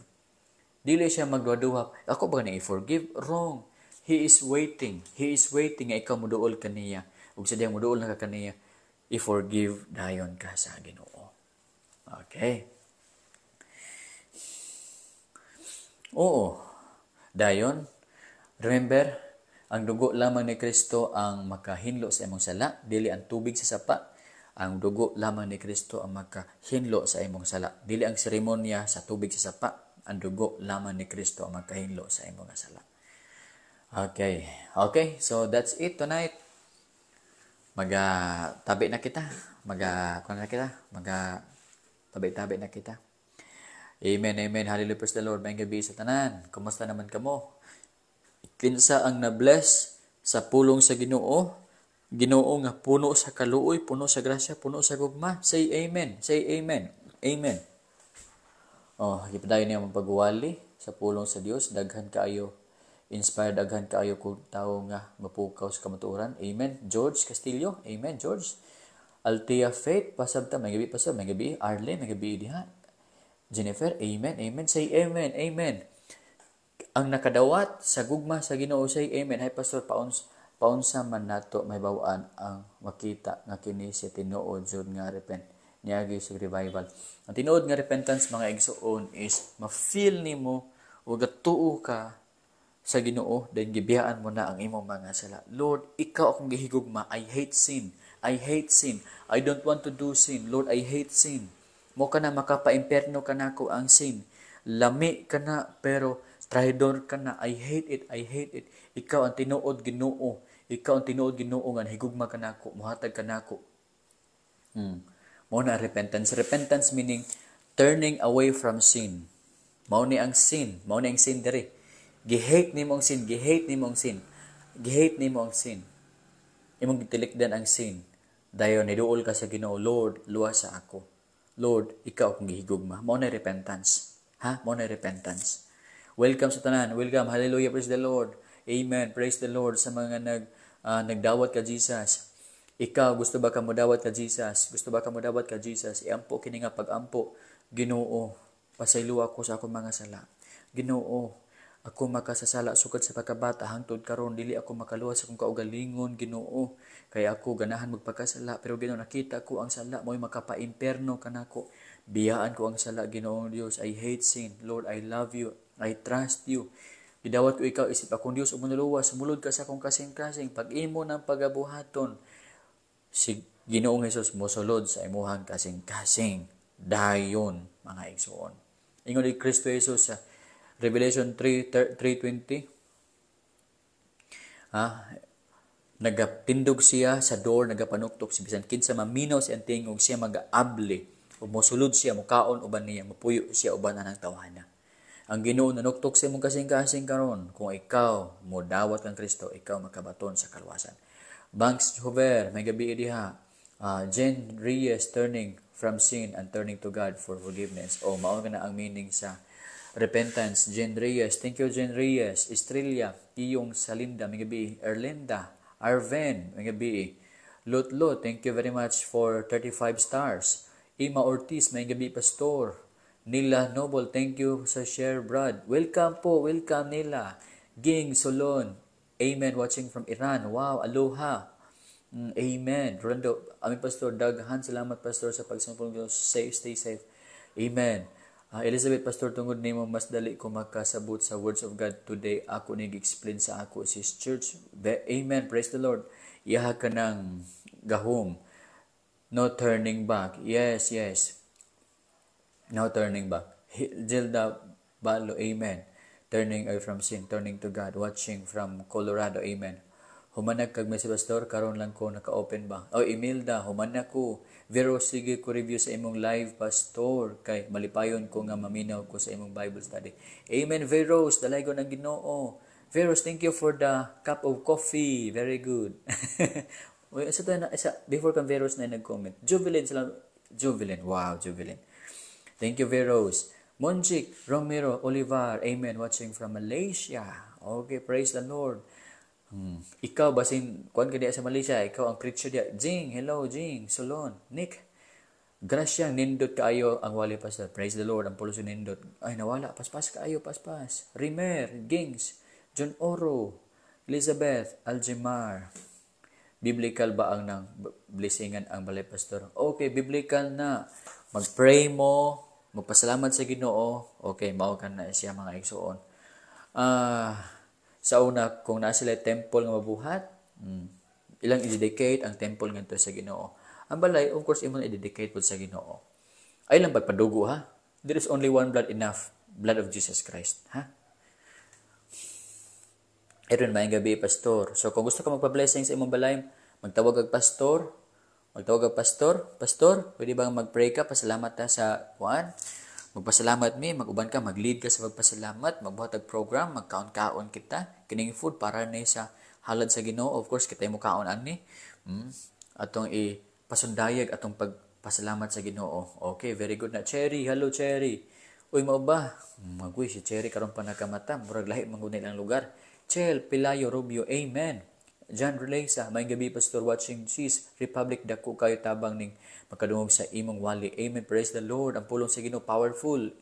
Dili siya magwaduhap. Ako ba na i-forgive? Wrong. He is waiting. He is waiting nga ikaw muduol kaniya. Ug sa diyang muduol na ka kaniya, i-forgive dayon ka sa Ginoo. Okay. Oo. Dayon, remember, ang dugo lamang ni Kristo ang makahinlo sa imong sala, dili ang tubig sa sapa. Ang dugo lamang ni Kristo ang makahinlo sa imong sala, dili ang seremonya sa tubig sa sapa. Ang dugo lamang ni Kristo ang makahinlo sa imong sala. Okay. Okay, so that's it tonight. Tabi na kita. Tabi na kita. Amen, amen. Hallelujah, praise the Lord. Maayong gabi sa tanan. Kumusta naman kamo? Kinsa ang na-bless sa pulong sa Ginoo? Ginoo nga puno sa kaluoy, puno sa grasya, puno sa gugma. Say amen. Say amen. Amen. Gipadayon niya magpagwali sa pulong sa Dios. Daghan kaayo. Inspired, daghan kaayo kung tao nga mapukaw sa kamatuoran. Amen. George Castillo. Amen, George. Altia Faith. Pasabta. May gabi pasab. May gabi. Arlen. May gabi diha. Jennifer, amen, amen. Say amen, amen. Ang nakadawat sa gugma sa Ginoo, say amen. Hay pastor, paunsa man nato may bawaan ang makita nga kini si tinuod jud nga repent. Niagi sa revival. Ang tinuod nga repentance mga igsoon is ma-feel nimo ug gatuo ka sa Ginoo, then gibiyaan mo na ang imong mga sala. Lord, ikaw akong gihigugma. I hate sin. I hate sin. I don't want to do sin. Lord, I hate sin. Mo ka na makapa-imperno ka na ko ang sin. Lami ka na, pero traidor ka na. I hate it, I hate it. Ikaw ang tinuod Ginoo. Ikaw ang tinuod Ginoo nga higugma ka na ko, muhatag ka na ko. Mao na repentance. Repentance meaning turning away from sin. Mao ni ang sin. Mao ni ang sin diri. Gihate nimo ang sin, gihate nimo ang sin. Gihate nimo ang sin. Imong gitilikdan ang sin. Dayon niduol ka sa Ginoo, Lord, luwas sa ako. Lord, ikaw akong gihigugma. Mao na repentance. Mao na repentance. Welcome sa tanan. Welcome. Hallelujah. Praise the Lord. Amen. Praise the Lord sa mga nagdawat ka Jesus. Ikaw, gusto ba ka mo dawat ka Jesus? Gusto ba ka mo dawat ka Jesus? Iampo kini nga pag-ampo. Ginoo, pasaylo ako sa akong mga sala. Ginoo, ako makasasala sukad sa pagkabata hangtod karon dili ako makaluwas sa akong kaugalingon, Ginoo. Kaya ako ganahan magpakasala, pero Ginoo nakita ko ang sala mo'y makapa-imperno kanako. Biyaan ko ang sala, Ginoong Dios. I hate sin. Lord, I love you. I trust you. Gidawat ko ikaw isip akong Dios ug manuluwas, sumulod ka sa akong kasing-kasing pag-imo ng pagabuhaton. Si Ginoong Hesus mosulod sa imuhang kasing-kasing. Dayon mga igsoon. Ingon ni Kristo Jesus sa Revelation 3:20. Nagapindog siya sa door, nagapanuktok si bisan kinsa maminaw siya tingog siya magaable. O mosulod siya, mukaon uban niya, mapuyo siya uban anang tawhana. Ang Ginoo nanuktok sa imong kasing-kasing karon, kung ikaw mo dawat kang Kristo, ikaw makabaton sa kalwasan. Banks Hover, may gabi diha. Jen Reyes, turning from sin and turning to God for forgiveness. Mao na ang meaning sa Repentance, Jen Reyes. Thank you, Jen Reyes. Estrella, Iyong Salinda, may gabi. Erlinda, Arven, may gabi. Lutlo, thank you very much for 35 stars. Ima Ortiz, may gabi, Pastor. Nila Noble, thank you sa share, Brad. Welcome po, welcome Nila. Ging Solon, amen, watching from Iran. Wow, aloha. Amen. Rolando, aming Pastor, daghan, salamat Pastor sa pagsampol ng safe, stay safe. Amen. Elizabeth, Pastor, tungod nimo mas dali ko makasabot sa words of God today. Ako nag-explain sa ako sis church. Amen. Praise the Lord. Iyaha ka ng gahom. No turning back. Yes, yes. No turning back. Gilda Balo, amen. Turning away from sin, turning to God. Watching from Colorado, amen. Humanag kag si Pastor, karon lang ko naka-open ba? O, Imelda, humanag ko. Vero, sige ko review sa imong live, Pastor. Kay malipayon ko nga maminaw ko sa imong Bible study. Amen, Veros. Dalay ko ng Ginoo. Veros, thank you for the cup of coffee. Very good. Before kang Veros na nag-comment. Jubilin sila. Jubilin. Wow, Jubilin. Thank you, Veros. Monjik, Romero, Olivar. Amen. Watching from Malaysia. Okay, praise the Lord. Ikaw, basin, kuwan ka diya sa Malaysia, ikaw ang preacher diya. Jing, hello, Jing, Solon, Nick. Grasyang nindot kaayo ang wali pastor. Praise the Lord, ang pulos nindot. Ay, nawala, paspas kaayo, paspas. Rimer, Gings, John Oro, Elizabeth, Aljimar. Biblical ba ang nang blessingan ang balay pastor? Okay, biblical na. Mag-pray mo, magpasalamat sa Ginoo. Okay, mao ka na siya mga igsoon. Sa una, kung nasa sila temple nga mabuhat, ilang i-dedicate ang temple nga sa Ginoo. Ang balay, of course, imo na i-dedicate po sa Ginoo. Ay lang pagpadugo, ha? There is only one blood enough, blood of Jesus Christ, ha? Aaron, mayang gabi, Pastor. So, kung gusto ka magpa-blessing sa imong balay, magtawag kag Pastor. Pastor, pwede bang mag-pray ka? Pasalamat ta sa kuan. Magpasalamat mag-uban ka, mag-lead ka sa pagpasalamat, magbuhat og program, magkaon-kaon kita. Kining food para na sa halad sa Ginoo. Of course, kita mo kaon ani. Atong ipasundayag atong pagpasalamat sa Ginoo. Okay, very good na. Cherry, hello Cherry. Uy, mao ba? Maguy si Cherry karon pa nakamata, murag lahi mangunay lang lugar. Chel, Pilayo, Rubio, amen. John Relesa, may gabi Pastor watching Cheese, Republic dako kayo tabang ning makadungog sa imong wali. Amen. Praise the Lord. Ang pulong sa Ginoo powerful.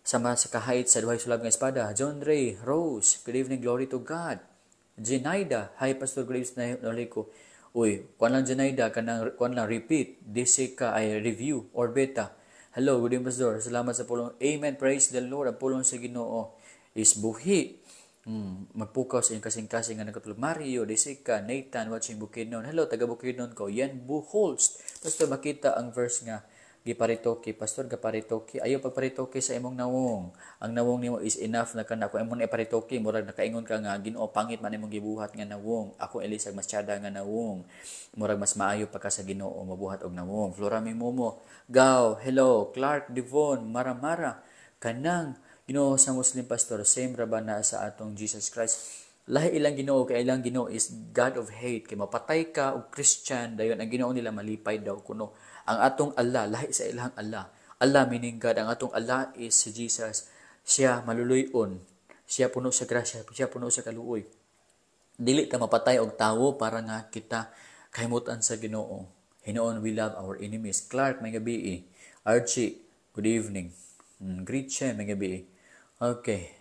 Sama sa kahit sa duhay sulab nga espada. John Ray, Rose, good evening, glory to God. Jenaida, hi Pastor Graves na ko. Uy, kuan lang Jenaida, kuan lang repeat. Disi ka ay review or beta. Hello, good evening Pastor. Salamat sa pulong. Amen. Praise the Lord. Ang pulong sa Ginoo is buhi. Magpukaw sa inyong kasing-kasing nga nagkatulog. Mario, Desika, Nathan, watching Bukidnon. Hello, taga Bukidnon ko. Yan, Buholst. Pastor, makita ang verse nga, giparitoki. Pastor, gaparitoki. Ayaw pagparitoki sa imong nawong. Ang nawong nimo is enough na kana. Kung imong iparitoki, murag nakaingon ka nga, Ginoo, pangit man imong gibuhat nga nawong. Ako, Elisag, mas tiyada nga nawong. Murag mas maayo pa ka sa Ginoo, mabuhat og nawong. Flora Mimomo, Gaw, hello, Clark, Devon, Maramara, kanang, Ginoo sa Muslim pastor, same ra ba na sa atong Jesus Christ? Lahi ilang Ginoo kay ilang Ginoo is God of hate. Kay mapatay ka og Christian, dayon ang Ginoo nila malipay daw kuno. Ang atong Allah, lahi sa ilang Allah. Allah meaning God. Ang atong Allah is si Jesus. Siya maluluyon. Siya puno sa grasya, siya puno sa kaluoy. Dili ta mapatay og tawo para nga kita kahimutan sa Ginoo. Hinoon we love our enemies. Clark, may gabi. Archie, good evening. Gretchen, may gabi. Okay.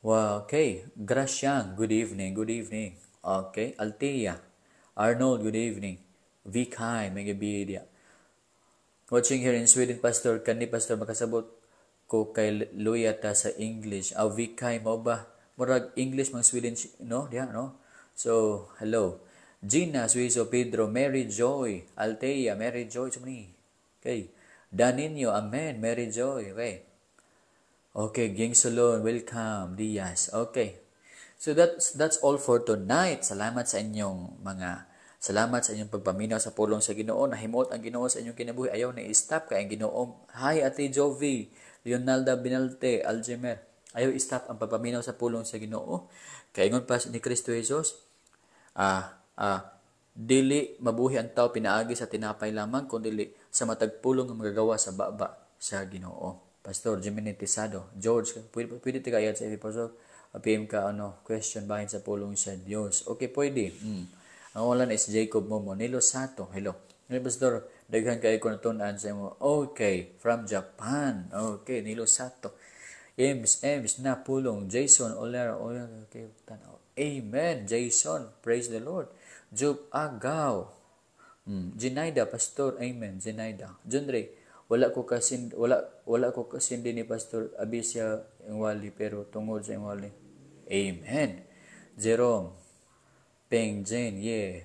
Wow, okay. Graciang, good evening, good evening. Okay. Altea. Arnold, good evening. Vikay, may gabi dia. Watching here in Sweden, Pastor, kani Pastor, makasabot ko kay Luyata sa English. Vikay, mo ba? Murag English, mga Sweden, no? Diya, no? So, hello. Gina, Suizo, Pedro, Mary Joy, Altea, Mary Joy, sumani. Okay. Daninyo, amen, Mary Joy, okay. Okay, Ging Solon, welcome. Diaz. Okay. So that's all for tonight. Salamat sa inyong pagpaminaw sa pulong sa Ginoo. Nahimot ang Ginoo sa inyong kinabuhi. Ayaw na i-stop kay ang Ginoo. Hi Ate Jovi, Leonalda Binalte, Algemer. Ayaw i-stop ang pagpaminaw sa pulong sa Ginoo. Kay ingon pa ni Kristo Jesus, dili mabuhi ang tao pinaagi sa tinapay lamang kundi sa matag pulong nga magagawa sa baba sa Ginoo. Pastor Jimmy Tisado. George, pwede tigayat sa Pastor. PM ka, question bahin sa pulong sa Diyos. Okay, pwede. Ang ulan is Jacob Momo. Nilo Sato. Hello. Hello, Pastor. Daghan kayo kung natunan sa mo. Okay, from Japan. Okay, Nilo Sato. Ems na pulong. Jason Olera. Okay, tanaw. Amen, Jason. Praise the Lord. Job Agaw. Zenaida, Pastor. Amen, Zenaida. John Ray, wala ko kasindi ni Pastor Abisya ang wali pero tungod sa ang wali. Amen. Jerome, Peng Jen Ye.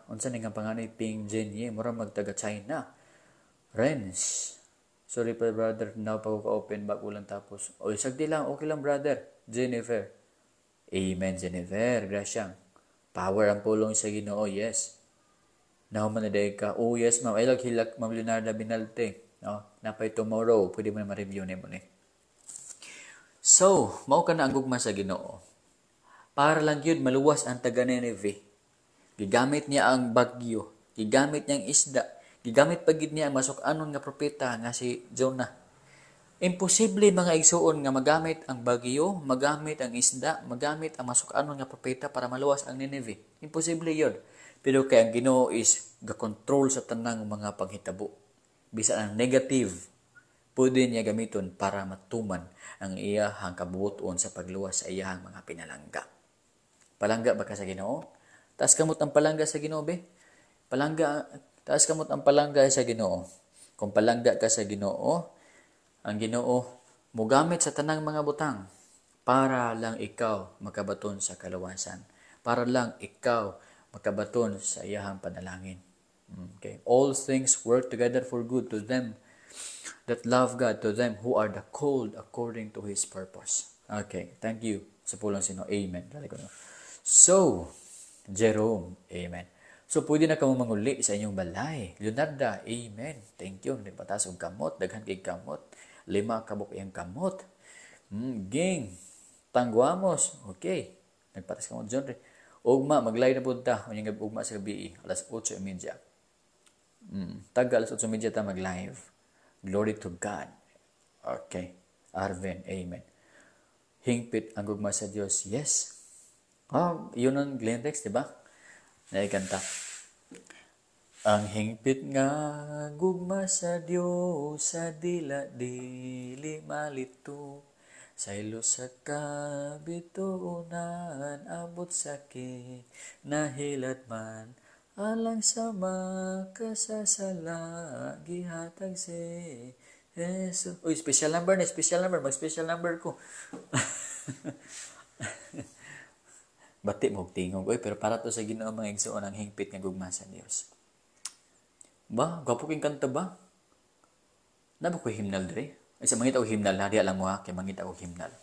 Unsa ni nga panganay Peng Jen Ye, mura magtaga China. Renz. Sorry pa brother, now pa ko ka-open back ulang tapos. Oy, sagdi lang, okay lang brother. Jennifer. Amen, Jennifer. Grasyang. Power ang pulong sa Ginoo, yes. Nahuman na day ka. Oh, yes, ma'am. Ay, hilak, Ma'am Leonarda Binalte. No? Napay tomorrow. Pwede mo na ma-review na mo ni. So, mao ka na ang gugma sa Ginoo. Para lang yun, maluwas ang taga Nineveh. Gigamit niya ang bagyo. Gigamit niya ang isda. Gigamit pagid niya ang masuk-anon nga propeta nga si Jonah. Imposible mga igsuon nga magamit ang bagyo, magamit ang isda, magamit ang masuk-anon nga propeta para maluwas ang Nineveh. Imposible yun. Pero kaya ang Ginoo is ga-control sa tanang mga paghitabo. Bisa ang negative, pwede niya gamiton para matuman ang iyahang kabuoton sa pagluwas sa iyahang mga pinalangga. Palangga ba ka sa Ginoo? Taas kamot ang palangga sa Ginoo, be? Taas kamot ang palangga sa Ginoo. Kung palangga ka sa Ginoo, ang Ginoo mogamit sa tanang mga butang para lang ikaw makabaton sa kaluwasan. Para lang ikaw makabaton sa iyahang panalangin. Okay. All things work together for good to them that love God, to them who are the called according to His purpose. Okay. Thank you. Sa pulong sino. Amen. So, Jerome. Amen. So, pwede na kamo manguli sa inyong balay. Leonarda. Amen. Thank you. Nagpatas og kamot. Daghan kay kamot. 5 kabuk iyang kamot. Ging. Tangguamos. Okay. Nagpatas kamot. John Ray. Ugma, maglay na punta. Unyang ugma sa gabi, alas 8:30. Taga alas 8:30 ta mag-live. Glory to God. Okay. Arvin, amen. Hingpit ang gugma sa Diyos. Yes. Yun ang Glentex, di ba? Naikanta. Ang hingpit nga gugma sa Diyos, sa dila-dili malito. Saylo sa kabituunan, abot sakit, nahilat man, alang sa makasasala, gihatag si Jesus. Uy, special number. Mag-special number ko. Bati mo tingog. Uy, pero para to sa Ginoo mga igsuon ang hingpit nga gugma sa Dios. Ba, gwapo king kanta ba? Naba ko himnal dire. Ay, sa mangita ko himnal, na diya lang mo ha, kaya mangita ko himnal.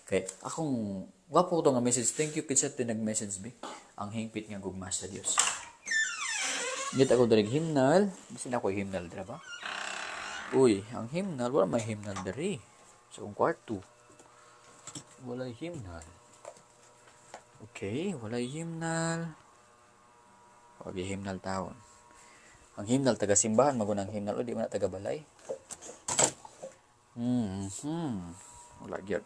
Kaya akong, wapo ko to nga message, thank you kitsa ito nag-message be, ang hingpit nga gugma sa Diyos. Ngita ko darig himnal, basin ako himnal dira ba? Uy, ang himnal, wala may himnal diri. So, ang kwarto, wala himnal. Okay, wala himnal. Wag himnal taon. Ang himnal, taga-simbahan, magunang himnal, o di mo na taga-balay. Wala gyud.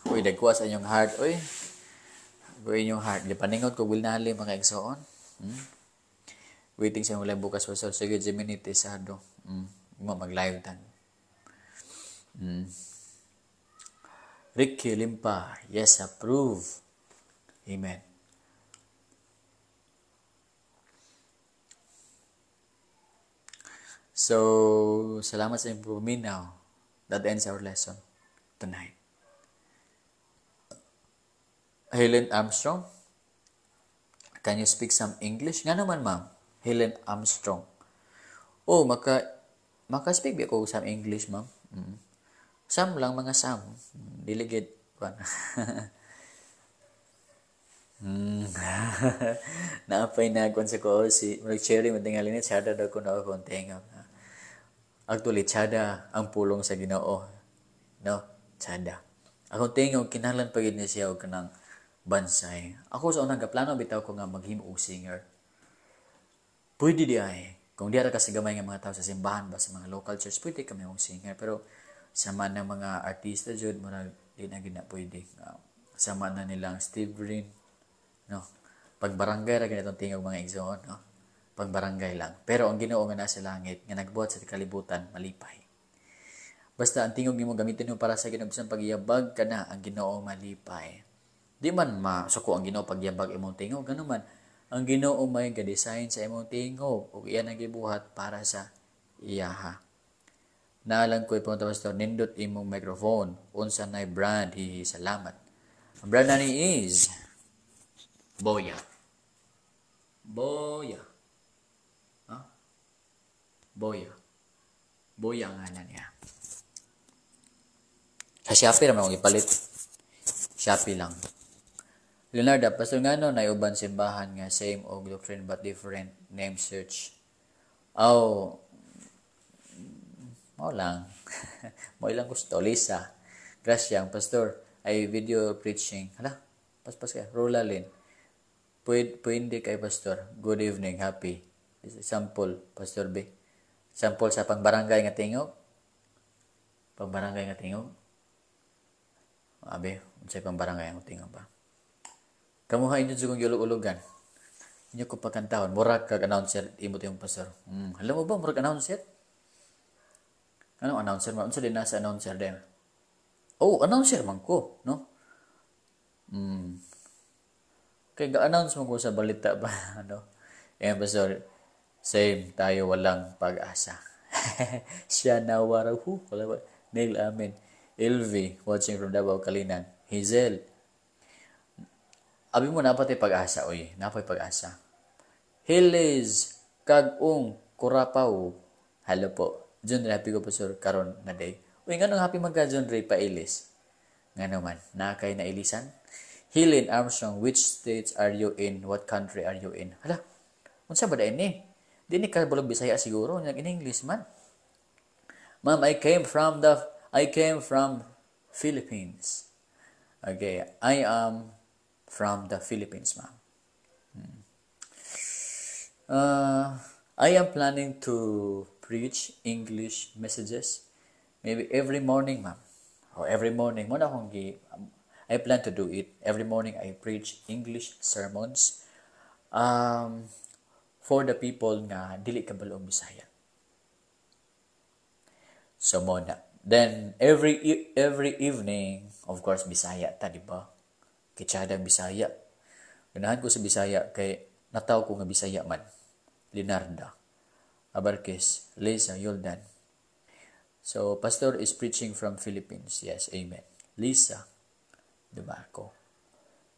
Uy, dagwa sa inyong heart, uy. Uy, inyong heart. Di paningot ko, will nali mga igsoon. Waiting sa inyong live bukas. So, sige, Gemini, Tisado. Mag-live tan. Ricky Limpa. Yes, approve. Amen. So, salamat sa inyong puminaw. That ends our lesson tonight. Helen Armstrong, can you speak some English? Nga naman, ma'am. Helen Armstrong. Oh, maka-speak ba ako some English, ma'am? Some lang, mga some. Delegate. Naapay na kung sa ko si Cherry matingali ni Chada daw ko na ako tingog. Actually, Chada ang pulong sa Ginoo. No? Chada. Ako tingog kinahanglan pagid ni siya og kanang bansay. Ako sa unang kaplano bitaw ko nga maghimo og singer. Pwede di ay. Kung di ara kasi gamay nga mga tao sa simbahan ba, sa mga local church, pwede kami yung singer. Pero sama na mga artista jud murag di na gina pwede. Sama na nilang Steve Green, no? Pag barangay ra ganitong tingog mga igsoon, no? Pag barangay lang. Pero ang Ginoo nga nasa langit, nga nagbuhat sa kalibutan, malipay. Basta ang tingog nimo gamitin mo para sa Ginoo bisan pagyabag kana ang Ginoo malipay. Di man masuko ang Ginoo pagyabag imong tingog, ganun man ang Ginoo may ga-design sa imong tingog ug iya nagibuhat para sa iyaha. Naalang ko ipon Pastor, nindot imong microphone. Unsa nay brand? Hihi, salamat. Ang brand na ni is Boya. Boya. Ha? Boya. Boya nga na niya. Sa Shopee naman kung ipalit. Shopee lang. Leonardo, Pastor nga no, naiuban simbahan nga same og doctrine but different name search. Oh, mo lang. Mo ilang gusto. Lisa. Gracias, Pastor. Ay video preaching. Hala, paspas ka. Rolalin. Pwede kay Pastor. Good evening. Happy. Sample, Pastor B. Sample sa pangbarangay nga tingog. Pangbarangay nga tingog. Abi, unsay pangbarangay nga tingog ba? Kamuha inyo jud kong yulog-ulogan. Inyo ko pagkantahon. Murag kag announcer. Imo tiyong Pastor. Alam mo ba, murag announcer? Anong announcer man? Unsa din nasa announcer din? Oh, announcer man ko, no? Kaya ga-announce mo ko sa balita ba, ano? Ayan, Pastor, same, tayo walang pag-asa. Siya nawarahu, wala ba? Neil Amin. LV, watching from Davao, Kalinan. Hazel, abi mo napatay pag-asa, oy. Napay pag-asa. Hilis, kag-ung, kurapaw. Hello po. John Ray, happy ko po sir, karon na day. Uy, nga nung happy magka John Ray pa ilis. Nga naman, nakay na ilisan. Helen Armstrong, which states are you in? What country are you in? Hala, unsa ba dayon ni? Di ni ka bulog Bisaya siguro, nag in English man. Ma'am, I came from Philippines. Okay, I am from the Philippines, ma'am. I am planning to preach English messages maybe every morning, ma'am. Or every morning. I plan to do it. Every morning I preach English sermons for the people nga dili kabalo og Bisaya. So mo na. Then every evening, of course Bisaya ta, di ba? Kitsadang Bisaya. Ganahan ko sa Bisaya kay nataw ko nga Bisaya man. Leonardo, Abarques, Lisa, Yoldan. So, Pastor is preaching from Philippines. Yes, amen. Lisa, diba ako?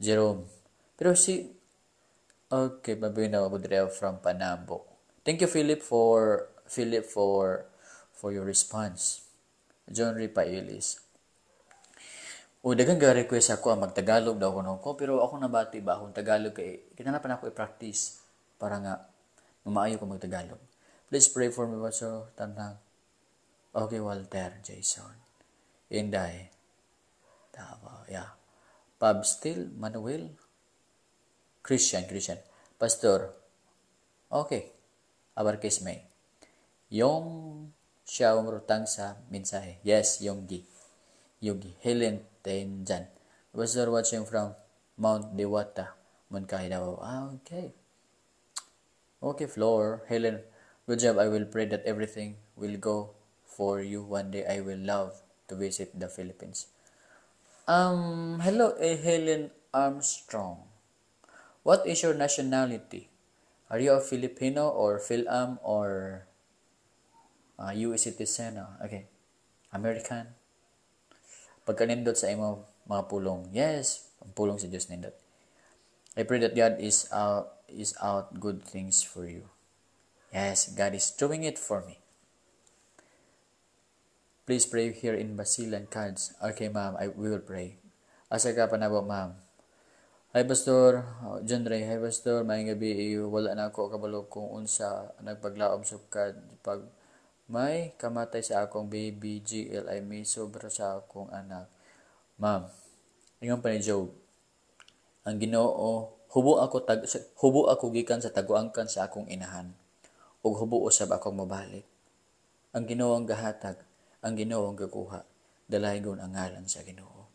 Jerome. Pero okay, babayin na ako from Panabo. Thank you, Philip, for your response. John Ripailis. Dagang ga-request ako magtagalog daw ko, pero ako nabati ba akong Tagalog kay kinahanglan ako i-practice para nga maayo ko magtagalog. Please pray for me, Pastor. Tanang. Okay, Walter, Jason. Inday. Tama, yeah. Pab Still, Manuel. Christian. Pastor. Okay. Abarkis May. Yung siya umrutang sa mensahe. Yes, Yogi. Helen Tenjan. Pastor watching from Mount Dewata, Munkay Davao. Okay. Okay, Floor. Helen, good job. I will pray that everything will go for you. One day I will love to visit the Philippines. Hello, Helen Armstrong. What is your nationality? Are you a Filipino or Phil-Am or US citizen? Okay. American? Pagka nindot sa imo mga pulong. Yes, ang pulong sa Diyos nindot. I pray that God is out good things for you. Yes, God is doing it for me. Please pray here in Basilan Cards. Okay, ma'am, we will pray. Asa ka pa na po, ma'am? Hi, Pastor. John Ray. Hi, Pastor. Maayong gabi. Wala na ako kabalo kung unsa nagpaglaom sa card. Pag may kamatay sa akong baby GL ay may sobra sa akong anak. Ma'am, ingon pa ni Job. Ang Ginoo, hubo ako gikan sa taguangkan sa akong inahan. ug hubo usab akong mobalik. Ang Ginoo ang gahatag, ang Ginoo ang gakuha, dalaygon ang ngalan sa Ginoo.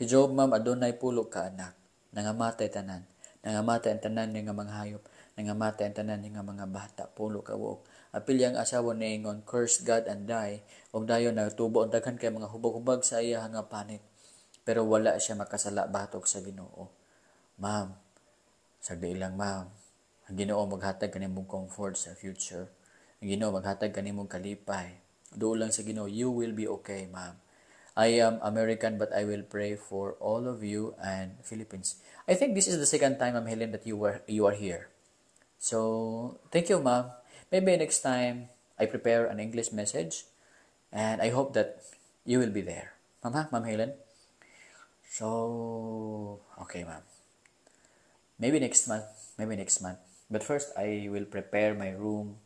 Si Job, ma'am, adunay pulo ka anak, nangamatay tanan, nangamatay ang tanan niya nga mga hayop, nangamatay ang tanan niya nga mga bata, pulo ka buok. Apil yang asawa niingon, curse God and die, og dayon nagtubo ang daghan kay mga hubag-hubag sa iya nga panit. Pero wala siya makasala batok sa Ginoo. Ma'am, sagdi ilang ma'am, ang Ginoo maghatag kanimong comfort sa future. Ang Ginoo maghatag kanimong kalipay. Duol lang sa Ginoo, you will be okay, ma'am. I am American but I will pray for all of you and Philippines. I think this is the second time, Ma'am Helen, that you are here. So, thank you, Ma'am. Maybe next time I prepare an English message and I hope that you will be there. Ma'am Helen? So, okay, Ma'am. Maybe next month. But first, I will prepare my room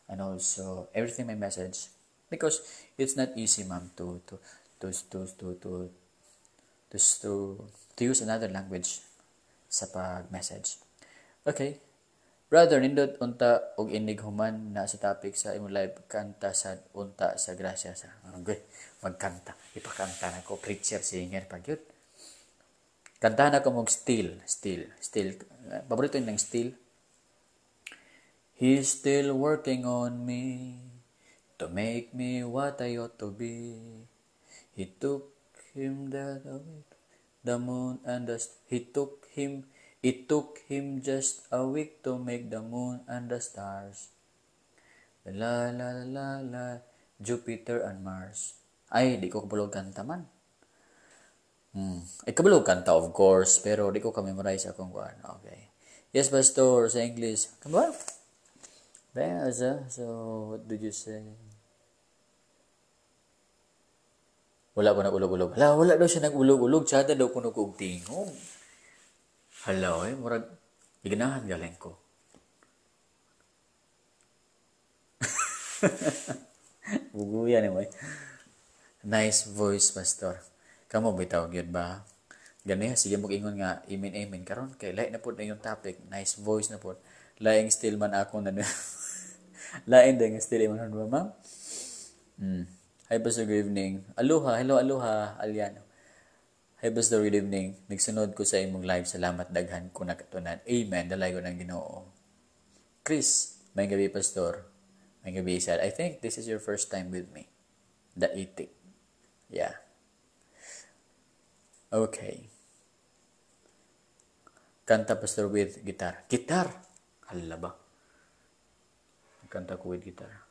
and also everything my message because it's not easy, ma'am, to to to to to to use another language sa pag-message. Okay. Brother, nindot unta og inig human na sa topic sa imong live kanta sa unta sa grasya sa. Magkanta. Ipakanta na ko preacher singer pag yun. Kantahan ako mong still. Paborito yun ng still. He's still working on me to make me what I ought to be. He took him the moon and it took him just a week to make the moon and the stars. La la la la, Jupiter and Mars. Ay, di ko kabulog kanta man. Ay, kabulog kanta, of course, pero di ko ka-memorize akong kuan. Okay. Yes, Pastor, sa English. Come on. So, what did you say? Wala pa nag-ulog-ulog. Wala daw siya nag-ulog-ulog. Tsada daw kuno kong tingog. Murag, iganahan galing ko. Buguyan mo eh. Nice voice, Pastor. Kamo bitaw gyud ba? Gani sige mo ingon nga amen karon kay lain na pud na yung topic. Nice voice na pud. Laing still man ako na. Lain din still man ba, ma'am? Hi, Pastor, good evening. Aloha, Aliano. Hi, Pastor, good evening. Nagsunod ko sa imong live. Salamat daghan ko nakatunan. Amen. Dalay ko ng Ginoo. Chris, may gabi, Pastor. May gabi, sir. I think this is your first time with me. The itik. Yeah. Okay. Kanta, Pastor, with guitar. Guitar? Hala ba? Kanta ko with guitar.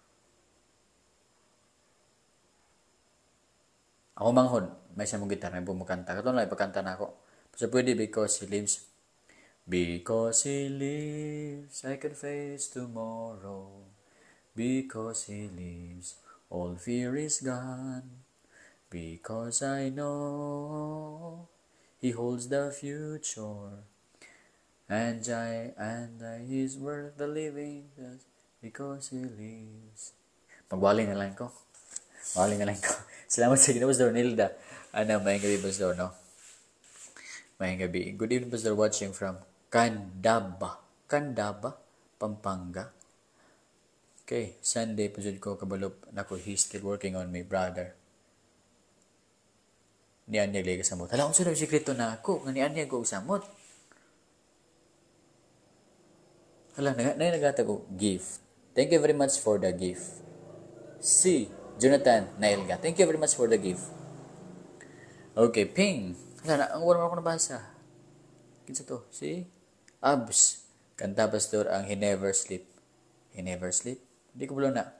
Ako manghod, may siya mong gitar, may bumukanta. Kato na, ipakanta na ako. So, pwede because he lives. Because he lives, I can face tomorrow. Because he lives, all fear is gone. Because I know he holds the future. And I is worth the living just because he lives. Magwali na lang ko. Salamat sa Ginoo, Pastor Nilda. Mayang gabi, Pastor, no? Mayang gabi. Good evening, Pastor, watching from Candaba, Pampanga. Okay, Sunday, pasod ko, kabalop na ko, he's still working on me, brother. Niyan niya liga samot. Hala, kung saan sikreto na ako, nga niyan niya ko samot. Hala, nagata ko, gift. Thank you very much for the gift. See, Jonathan Nailga. Thank you very much for the gift. Okay, ping. Hala, ang wala ko nabasa. Kinsa to? See? Abs. Kanta, Pastor, ang He Never Sleep. He Never Sleep? Hindi ko bulo na.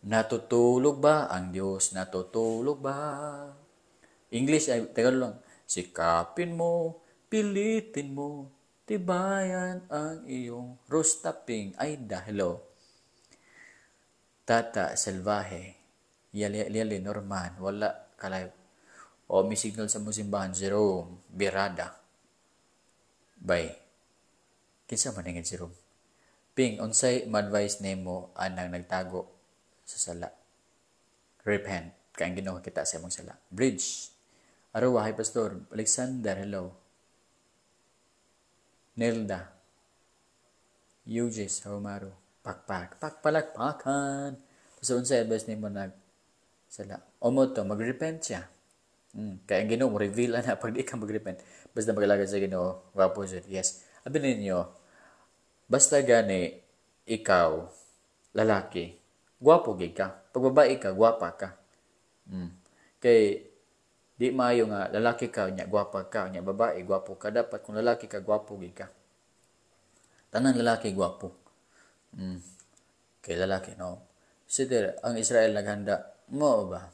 Natutulog ba ang Diyos? Natutulog ba? English ay, teka lang. Sikapin mo, pilitin mo, tibayan ang iyong rostaping. Ay, hello. Tata, Salvaje. Yali, Norman. Wala, kalay. O, may signal sa musimbahan. Jerome, Birada. Bye. Kinsa man nga Jerome? Ping, unsay ma-advise nemo anang nagtago sa sala. Repent. Kaya ang Ginoo kita sa imong sala. Bridge. Arawa, hi Pastor. Alexander, hello. Nelda. Eugis, Haumaru. Pakpalakpakan. So, unsa advice nimo sala? Omo to, mag-repent siya. Kaya ang Ginoo mo reveal na pag di ka mag-repent. Basta magalagad sa Ginoo, wapo siya. Yes. Abi ninyo, basta gani ikaw, lalaki, gwapo gid ka. Pag babae ka, gwapa ka. Kay di maayo nga lalaki ka nya gwapa ka, nya babae gwapo ka. Dapat kung lalaki ka, gwapo gid ka. Tanan lalaki gwapo. Kay lalaki no. Sige, ang Israel naghanda mo ba?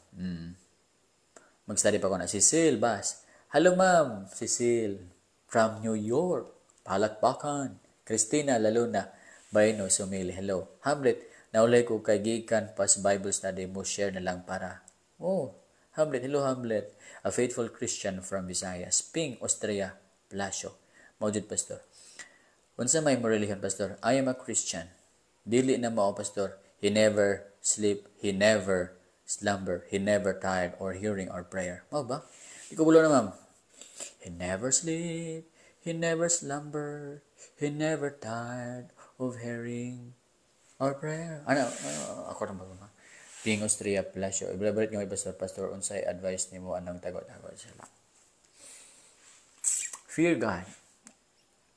Mag-study pa ko na Cecil Bas. Hello ma'am, Cecil from New York. Palakpakan. Christina Laluna. Bayno Sumili. Hello. Hamlet, naulay ko kay gikan pas Bible study mo share na lang para. Oh, Hamlet. Hello Hamlet. A faithful Christian from Visayas. Ping, Austria. Plasio. Maudit Pastor. Unsa may mo religion, Pastor? I am a Christian. Dili na mao, Pastor. He never sleep. He never slumber. He never tired or hearing our prayer. Mao ba? Ikaw bulo na, ma'am. He never sleep. He never slumber. He never tired of hearing our prayer. Ako na ba? Ping Austria Plasio. Ibalabarit nga Pastor. Pastor, unsay advice nimo anong tagot-tagot sila? Fear God.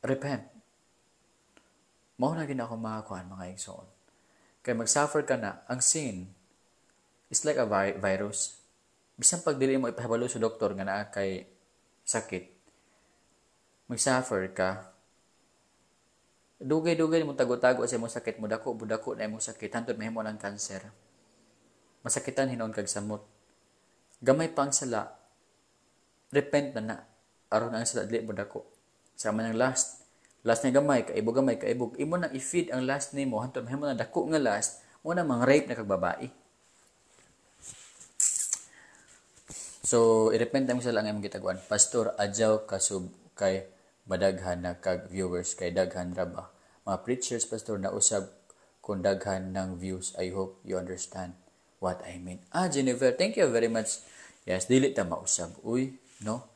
Repent. Mao na gid ako makakuan mga igsoon. Kay mag-suffer ka na, ang sin is like a virus. Bisan pag dili mo ipahabalo sa doktor nga naa kay sakit, mag-suffer ka, dugay-dugay mo tago-tago sa imong sakit mo, dako na imong sakit, hantod mahimo ng cancer. Masakitan hinon kag samot. Gamay pa ang sala, repent na aron ang sala dili mo dako. Sama ng last na gamay, kaibog. Imo nang i-feed ang last nimo, hantod mahimo na dako nga last, mo na mang rape na kag babae. So, i-repent mo sa lang ang gitaguan. Pastor, adyaw kasub kay madaghan na kag viewers kay daghan ra ba. Mga preachers, pastor, nausab kung daghan ng views. I hope you understand what I mean. Jennifer, thank you very much. Yes, dili ta mausab. Uy, no?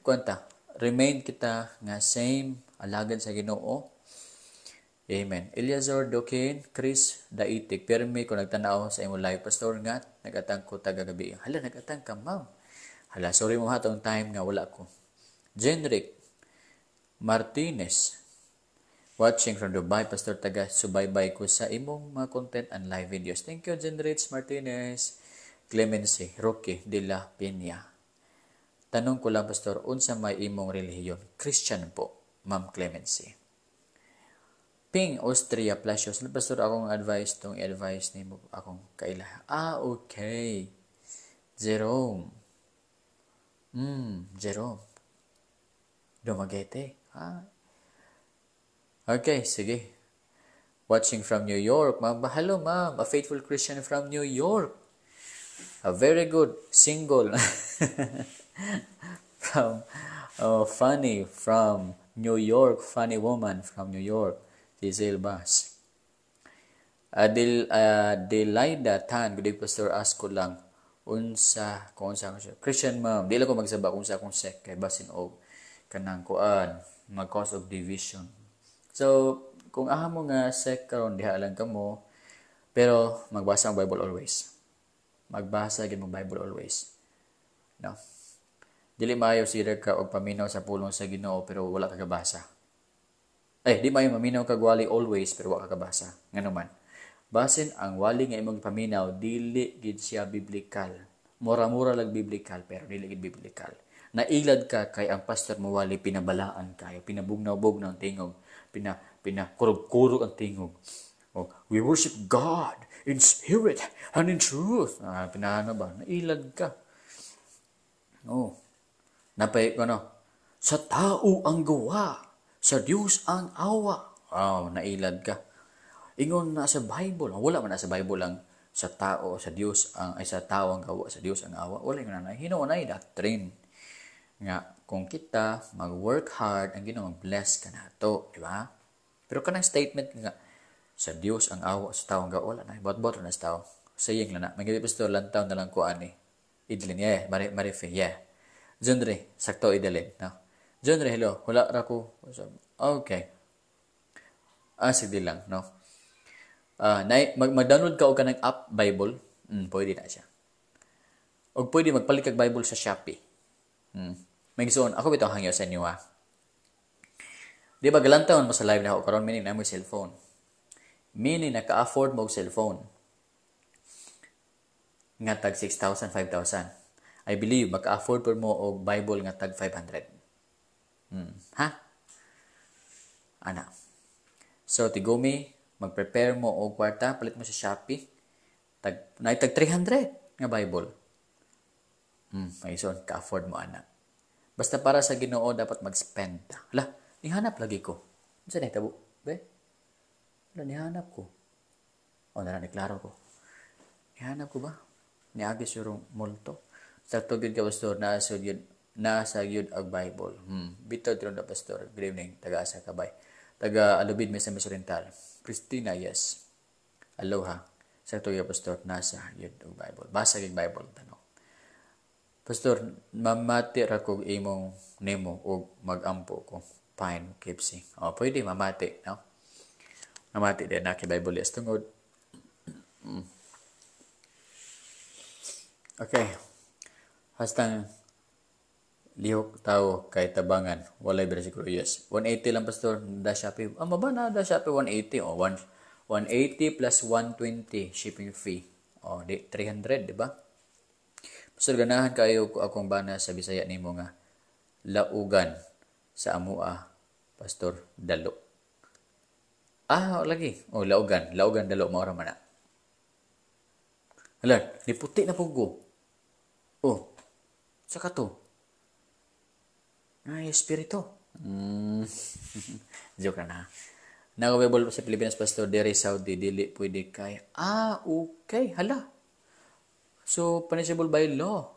Kwanta, remain kita nga same alagad sa Ginoo. Amen. Eliazar Dokin, Chris Daitik, permi ko nagtanaw sa imong live, pastor nga, nagatang ko tagagabi. Hala, nagatang ka, ma'am. Hala, sorry mo hatong time nga wala ko. Jenrick Martinez, watching from Dubai, pastor taga subaybay ko sa imong mga content and live videos. Thank you, Jenrick Martinez. Clemency Roque de la Peña. Tanong ko lang, pastor, unsa may imong relihiyon? Christian po, Ma'am Clemency. Ping Austria Plasio. Sino, pastor, akong advice tong i-advise ni mo akong kailaha. Okay. Jerome. Jerome. Dumaguete. Okay, sige. Watching from New York. Hello, ma'am. A faithful Christian from New York. A very good single. Funny from New York. Funny woman from New York. Cecil Bas. Adelaida Tan, good day, pastor, ask ko lang, kung unsa Christian ma'am, di lang ko magsaba kung sa akong sect, kay basin og kanang kuan, mag-cause of division. So, kung aha mo nga sect karon diha lang ka mo, pero magbasa ang Bible always. Magbasa gid mo Bible always. No? Dili maayo sira ka og paminaw sa pulong sa Ginoo pero wala ka kabasa. Di maayo maminaw kag wali always pero wala ka kabasa. Ngano man. Basin ang wali nga imong paminaw dili gid siya biblical. Mura-mura lang biblical pero dili gid biblical. Nailad ka kay ang pastor mo wali pinabalaan kayo, pinabugnaw-bugnaw ang tingog, pinakurog-kurog ang tingog. Oh, we worship God in spirit and in truth. Pinahano ba? Nailad ka. Oh. Napay sa tao ang gawa, sa Diyos ang awa. Nailad ka. Ingon na sa Bible. Wala man na sa Bible lang sa tao, sa Diyos sa tao ang gawa, sa Diyos ang awa. Wala nga na. Hinuunay doctrine. Nga, kung kita mag-work hard, ang Ginoo mag-bless ka na to. Diba? Pero kanang statement nga, sa Diyos ang awa, sa tao ang gawa, wala na. Bot-bot na sa tao. Saying lang na. Magiging pastor, lantaw na lang ko ani. Idlin, Marife, John Ray, sakto idalin. No? John Ray, hello. Wala ra ko. Okay. Sige lang, no? Mag-download ka og kanang app Bible. Pwede na siya. O pwede magpalit kag Bible sa Shopee. May gisuon, ako bitaw hangyo sa inyo ha. Di ba galantawan mo sa live na ako karon meaning na mo cellphone. Meaning naka-afford mo og cellphone. Nga tag 6,000, 5,000. I believe maka-afford po mo og Bible nga tag 500. Ha? Ana. So tigumi, mag-prepare mo og kwarta, palit mo sa Shopee. Tag 300 nga Bible. May son, ka-afford mo ana. Basta para sa Ginoo dapat mag-spend. Hala, nihanap lagi ko. Unsa na tabo? Be? Hala, nihanap ko. Niklaro ko. Nihanap ko ba? Niagis yung multo. Sa tugid ka, Pastor, nasa yun ang Bible. Bitaw tiro na, Pastor. Good evening. Taga-asa kabay. Taga-Alubid, Mesa Oriental. Christina, yes. Aloha. Sa tugid ka, Pastor, nasa yun ang Bible. Basa yung Bible, tanong. Pastor, mamati ra kog imong nemo o mag-ampo ko. Fine, Kipsi. Pwede mamati, no? Mamati din na kay Bible yes tungod. Okay. Hastang lihok tao kay tabangan. Walay bersikulo yes. 180 lang, Pastor. Da Shopee. Maba na da Shopee 180. 180 plus 120 shipping fee. Di 300, di ba? Pastor, ganahan kayo akong bana sa Bisaya nimo nga laugan sa amua, Pastor, dalo. Lagi. Laugan. Laugan dalo, maura man na. Hala, niputi na po ko. Saka to. Espiritu. Joke na. Nag-available sa Pilipinas, Pastor, dere Saudi, dili pwede kay. Okay. Hala. So, punishable by law.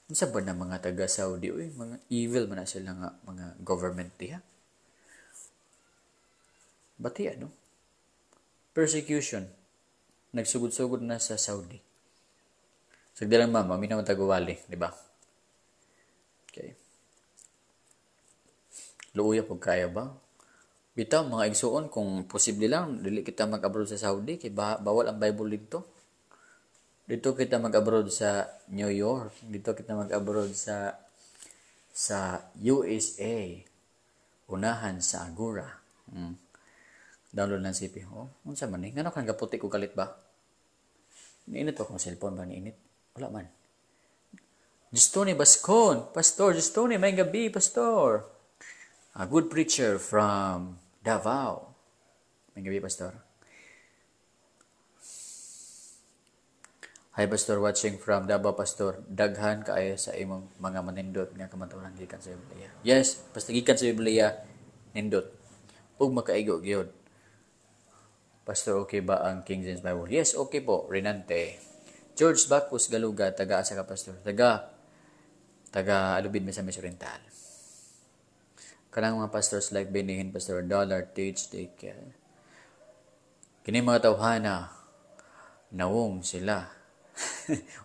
Ano ba na mga taga-Saudi? Mga evil man na sila nga mga government diha. Bati ano? Persecution. Nagsugod-sugod na sa Saudi. Sagdalang mama, minaw taguwali, di ba? Okay. Luuya po kaya ba? Bitaw, mga igsuon, kung posible lang, dili kita mag-abroad sa Saudi, kay bawal ang Bible dito. Dito kita mag-abroad sa New York. Dito kita mag-abroad sa USA. Unahan sa Agora. Download ng CP. Unsa man ni? Ngano kan gaputi ko kalit ba? Niinit akong cellphone ba niinit? Wala man. Justone Bascon. Pastor Justone, may gabi, Pastor. A good preacher from Davao. May gabi, Pastor. Hi, Pastor, watching from Davao, Pastor. Daghan kaayo sa imong mga manindot nga kamatuoran gikan sa Biblia. Yes, basta gikan sa Biblia, nindot. Ug makaigo gyud. Pastor, okay ba ang King James Bible? Yes, okay po. Renante. George Bacchus Galuga, taga-asa ka, Pastor. Taga-Alubid, Mesa Oriental. Kanang mga pastors like Benihin, Pastor, Dollar, Teach, Take Care. Kini mga tawhana, nawong sila.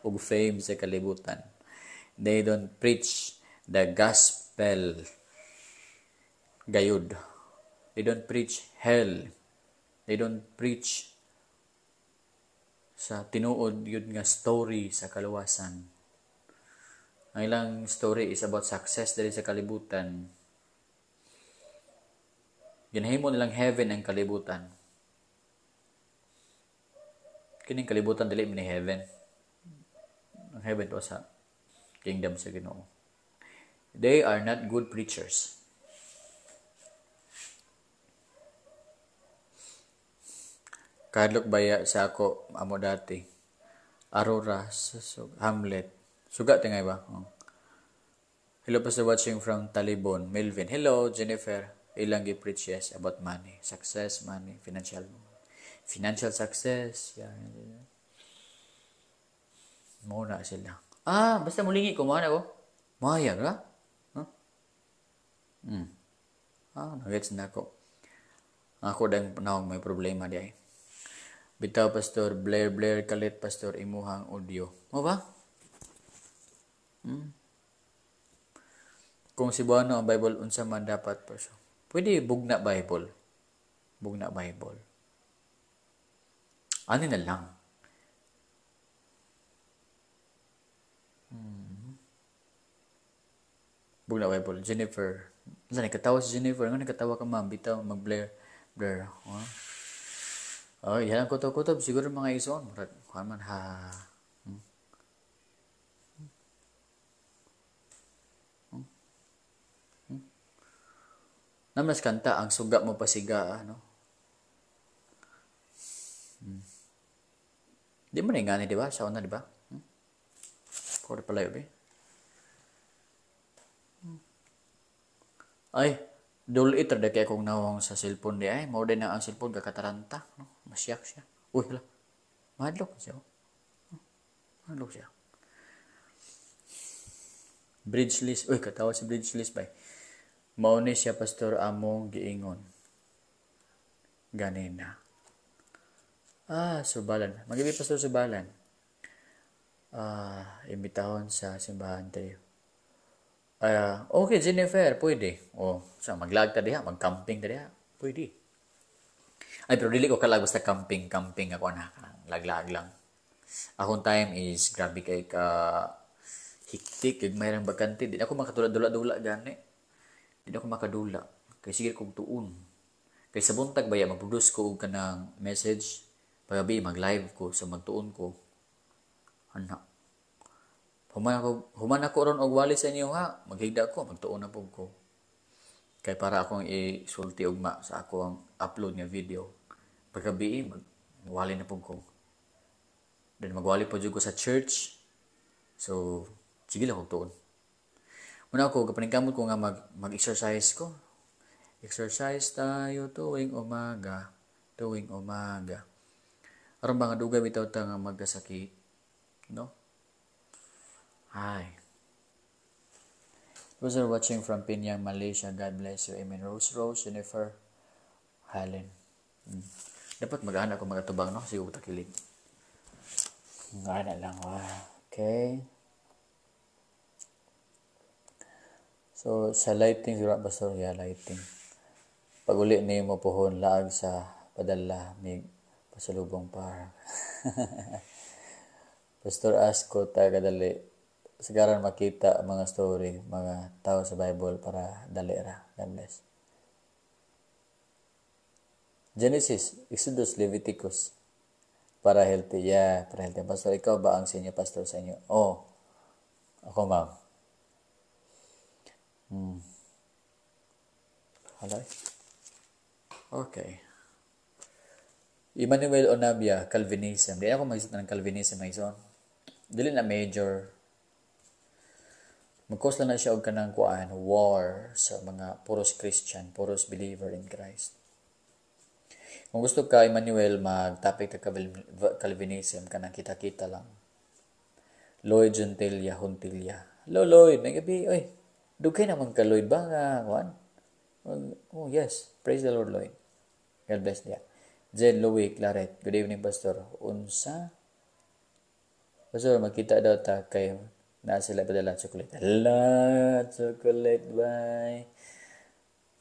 ug fame sa kalibutan. They don't preach the gospel gayud. They don't preach hell. They don't preach sa tinuod yun nga story sa kaluwasan. Ang ilang story is about success dali sa kalibutan. Ginahimo nilang heaven ang kalibutan. Kining kalibutan dili man ni heaven. Ang heaven to sa kingdom sa Ginoo. They are not good preachers. Kadlok baya sa ako amo dati. Aurora, Hamlet. Suga tingay ba? Hello, Pastor, watching from Talibon. Melvin. Hello, Jennifer. Ilang gi-preach yes about money, success, money, financial success. Yan. Muna sila. Basta mulingi ko mana ko. Maya ka? Nagets na ako. Ako dang panahon may problema di ay. Bitaw, Pastor, Blair kalit, Pastor, imuhang audio. Mo ba? Kung Cebuano ang Bible, unsa man dapat, Pastor? Pwede bugna Bible. Bugna Bible. Ani na lang. Bugla Bible. Jennifer. Wala, nagkatawa si Jennifer. Nga nagkatawa ka, ma'am. Bitaw, mag-blur. Blur. Oh, yan ang kutob-kutob. Siguro mga ison. Kuhan man, ha. Namas kanta, ang suga mo pasiga, ano? Di mo na ingani, di ba? Sa una, di ba? Kore pala yun, eh. Ay, dul iter de kaya kong nawang sa cellphone di ay. Mao din na ang cellphone kakataranta. No? Masyak siya. Uy, hala. Mahadlok siya. Mahadlok siya. Bridge list. Uy, katawa si bridge list ba? Mao ni siya pastor among giingon. Ganina. Subalan. Magibi pastor subalan. Imbitahon sa simbahan tayo. Okay, Jennifer, pwede. So maglag ta diha, mag-camping ta diha. Pwede. Ay, pero dili ko kalag basta camping ako na. Laglag lang. Akong time is grabe kay ka hiktik, kag mayroong bakante. Di ako makadula-dula gani. Di ako makadula. Kay sige kong tuon. Kay sa buntag baya, mag-produce ko og kanang message. Pagabi, mag-live ko. So magtuon ko. Anak. Human ako ron og wali sa inyo ha. Maghigda ko, magtuon na po ko. Kay para akong isulti ugma sa ako ang upload nga video. Pagkabi, magwali na po ko. Then magwali po ko sa church. So, sige lang kong tuon. Una ako, kapaningkamot ko nga mag-exercise ko. Exercise tayo tuwing umaga. Tuwing umaga. Aron ba nga dugay bitaw ta nga magkasakit? No? Hi. Those are watching from Pinyang, Malaysia. God bless you. Amen. Rose, Jennifer, Helen. Dapat mag-anak ako magatubang, no? Sige ko takilig. Mag-anak lang. Okay. So, sa lighting, siguro ba sorry, lighting. Pag uli ni mo pohon, laag sa padala, may pasalubong para. Pastor Asko, tagadali. Sagaran makita mga story, mga tao sa Bible para dalira. God bless. Genesis, Exodus, Leviticus. Para healthy. Yeah, para healthy. Pastor, ikaw ba ang senior pastor sa inyo? Ako ma'am. Hello? Okay. Emmanuel Onabia, Calvinism. Di ako mag-isip ng Calvinism na ison. Dili na major. Mag-cause lang na siya og kanang kuan war sa mga puros Christian, puros believer in Christ. Kung gusto ka, Emmanuel, mag-topic ka Calvinism, kanang kita-kita lang. Lloyd Juntilia, Huntilia. Hello, Lloyd. May gabi. Oy, dugay naman ka, Lloyd ba nga, kuan? Oh, yes. Praise the Lord, Lloyd. God bless dia. Jen Louis Claret. Good evening, Pastor. Unsa? Pastor, magkita daw ta kayo. Na sila padala chocolate. Hala, chocolate, bye.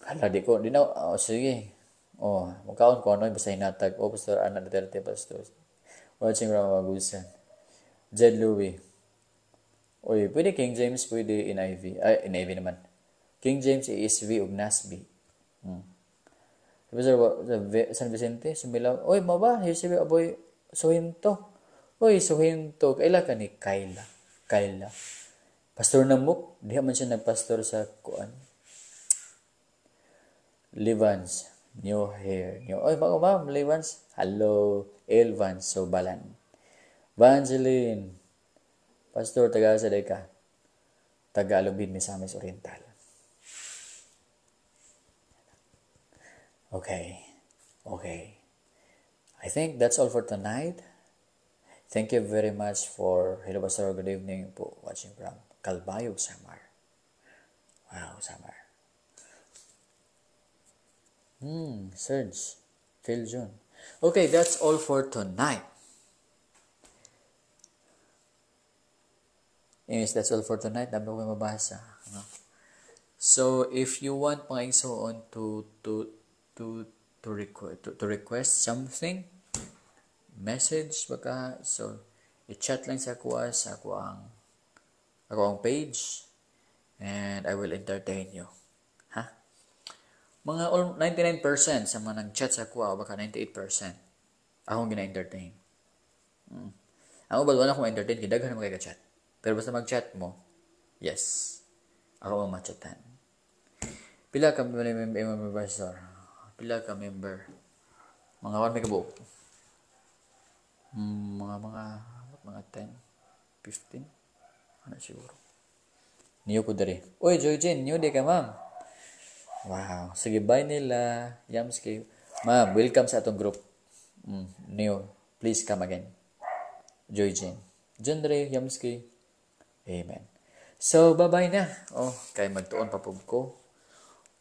Hala, di na, sige. Magkaon ko, basta hinatag. Pastor, Ana Duterte, Pastor. Watching from Magusan. Jed Louis. Pwede King James, pwede NIV. NIV naman. King James, ESV, ug NASB. Pastor, San Vicente, Sumilaw. Maba, Yosebe, aboy, Suhinto. Suhinto. Kaila ka ni Kayla. Pastor Namuk, diha man siya nagpastor sa kuan. Livans, new hair. Ma'am, Livans. Hello, Elvans, Sobalan. Vangeline, Pastor, taga sa ka. Taga Alubid, Misamis Oriental. Okay. I think that's all for tonight. Thank you very much for hello Pastor, good evening po watching from Calbayog, Samar. Wow, Samar. Serge, Phil June. Okay, that's all for tonight. Anyways, that's all for tonight. Dami ko mabasa. So, if you want mga igsoon to request something, message baka. So, i-chat lang sa ako ang page and I will entertain you. Ha? Mga 99% sa mga nag-chat sa ako, baka 98% akong gina-entertain. Ako ba wala akong entertain, kidaghan mo kay ka-chat. Pero basta mag-chat mo, yes, ako ang machatan. Pila ka member, sir? Pila ka member? Mga 1 may kabuok. Mga 10, 15. Ano siguro? New ko dali. Uy, Joy Jane, new day ka, ma'am. Wow. Sige, bye nila. Yamski. Ma'am, welcome sa atong group. New. Please come again. Joy Jane. Jandre, Yamski. Amen. So, bye-bye na. Kay magtuon pa pug ko.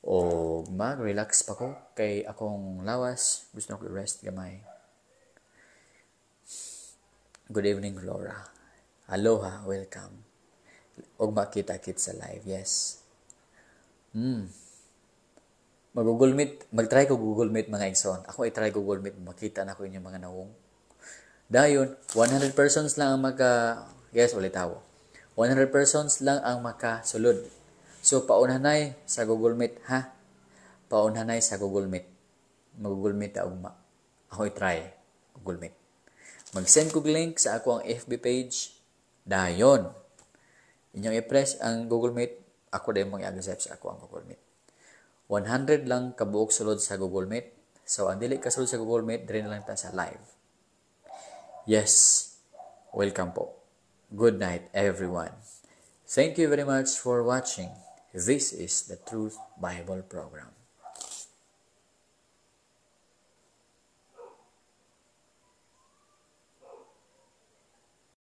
O mag-relax pa ko. Kay akong lawas. Gusto ko i-rest gamay. Good evening, Laura. Aloha, welcome. Og makita-kit sa live, yes. Mag-Google Meet, mag-try ko Google Meet mga igsoon. Ako i-try Google Meet, makita na ko inyong mga nawong. Dayon, 100 persons lang ang yes, ulit ako. 100 persons lang ang makasulod. So, paunhanay sa Google Meet, ha? Paunhanay sa Google Meet. Mag-Google Meet na ugma. Ako i-try Google Meet. Mag-send ko link sa ako ang FB page. Dayon. Inyong i-press ang Google Meet. Ako din mong i-accept sa ako ang Google Meet. 100 lang kabuok sulod sa Google Meet. So, ang dili kasulod sa Google Meet, din lang ta sa live. Yes. Welcome po. Good night, everyone. Thank you very much for watching. This is the Truth Bible Program.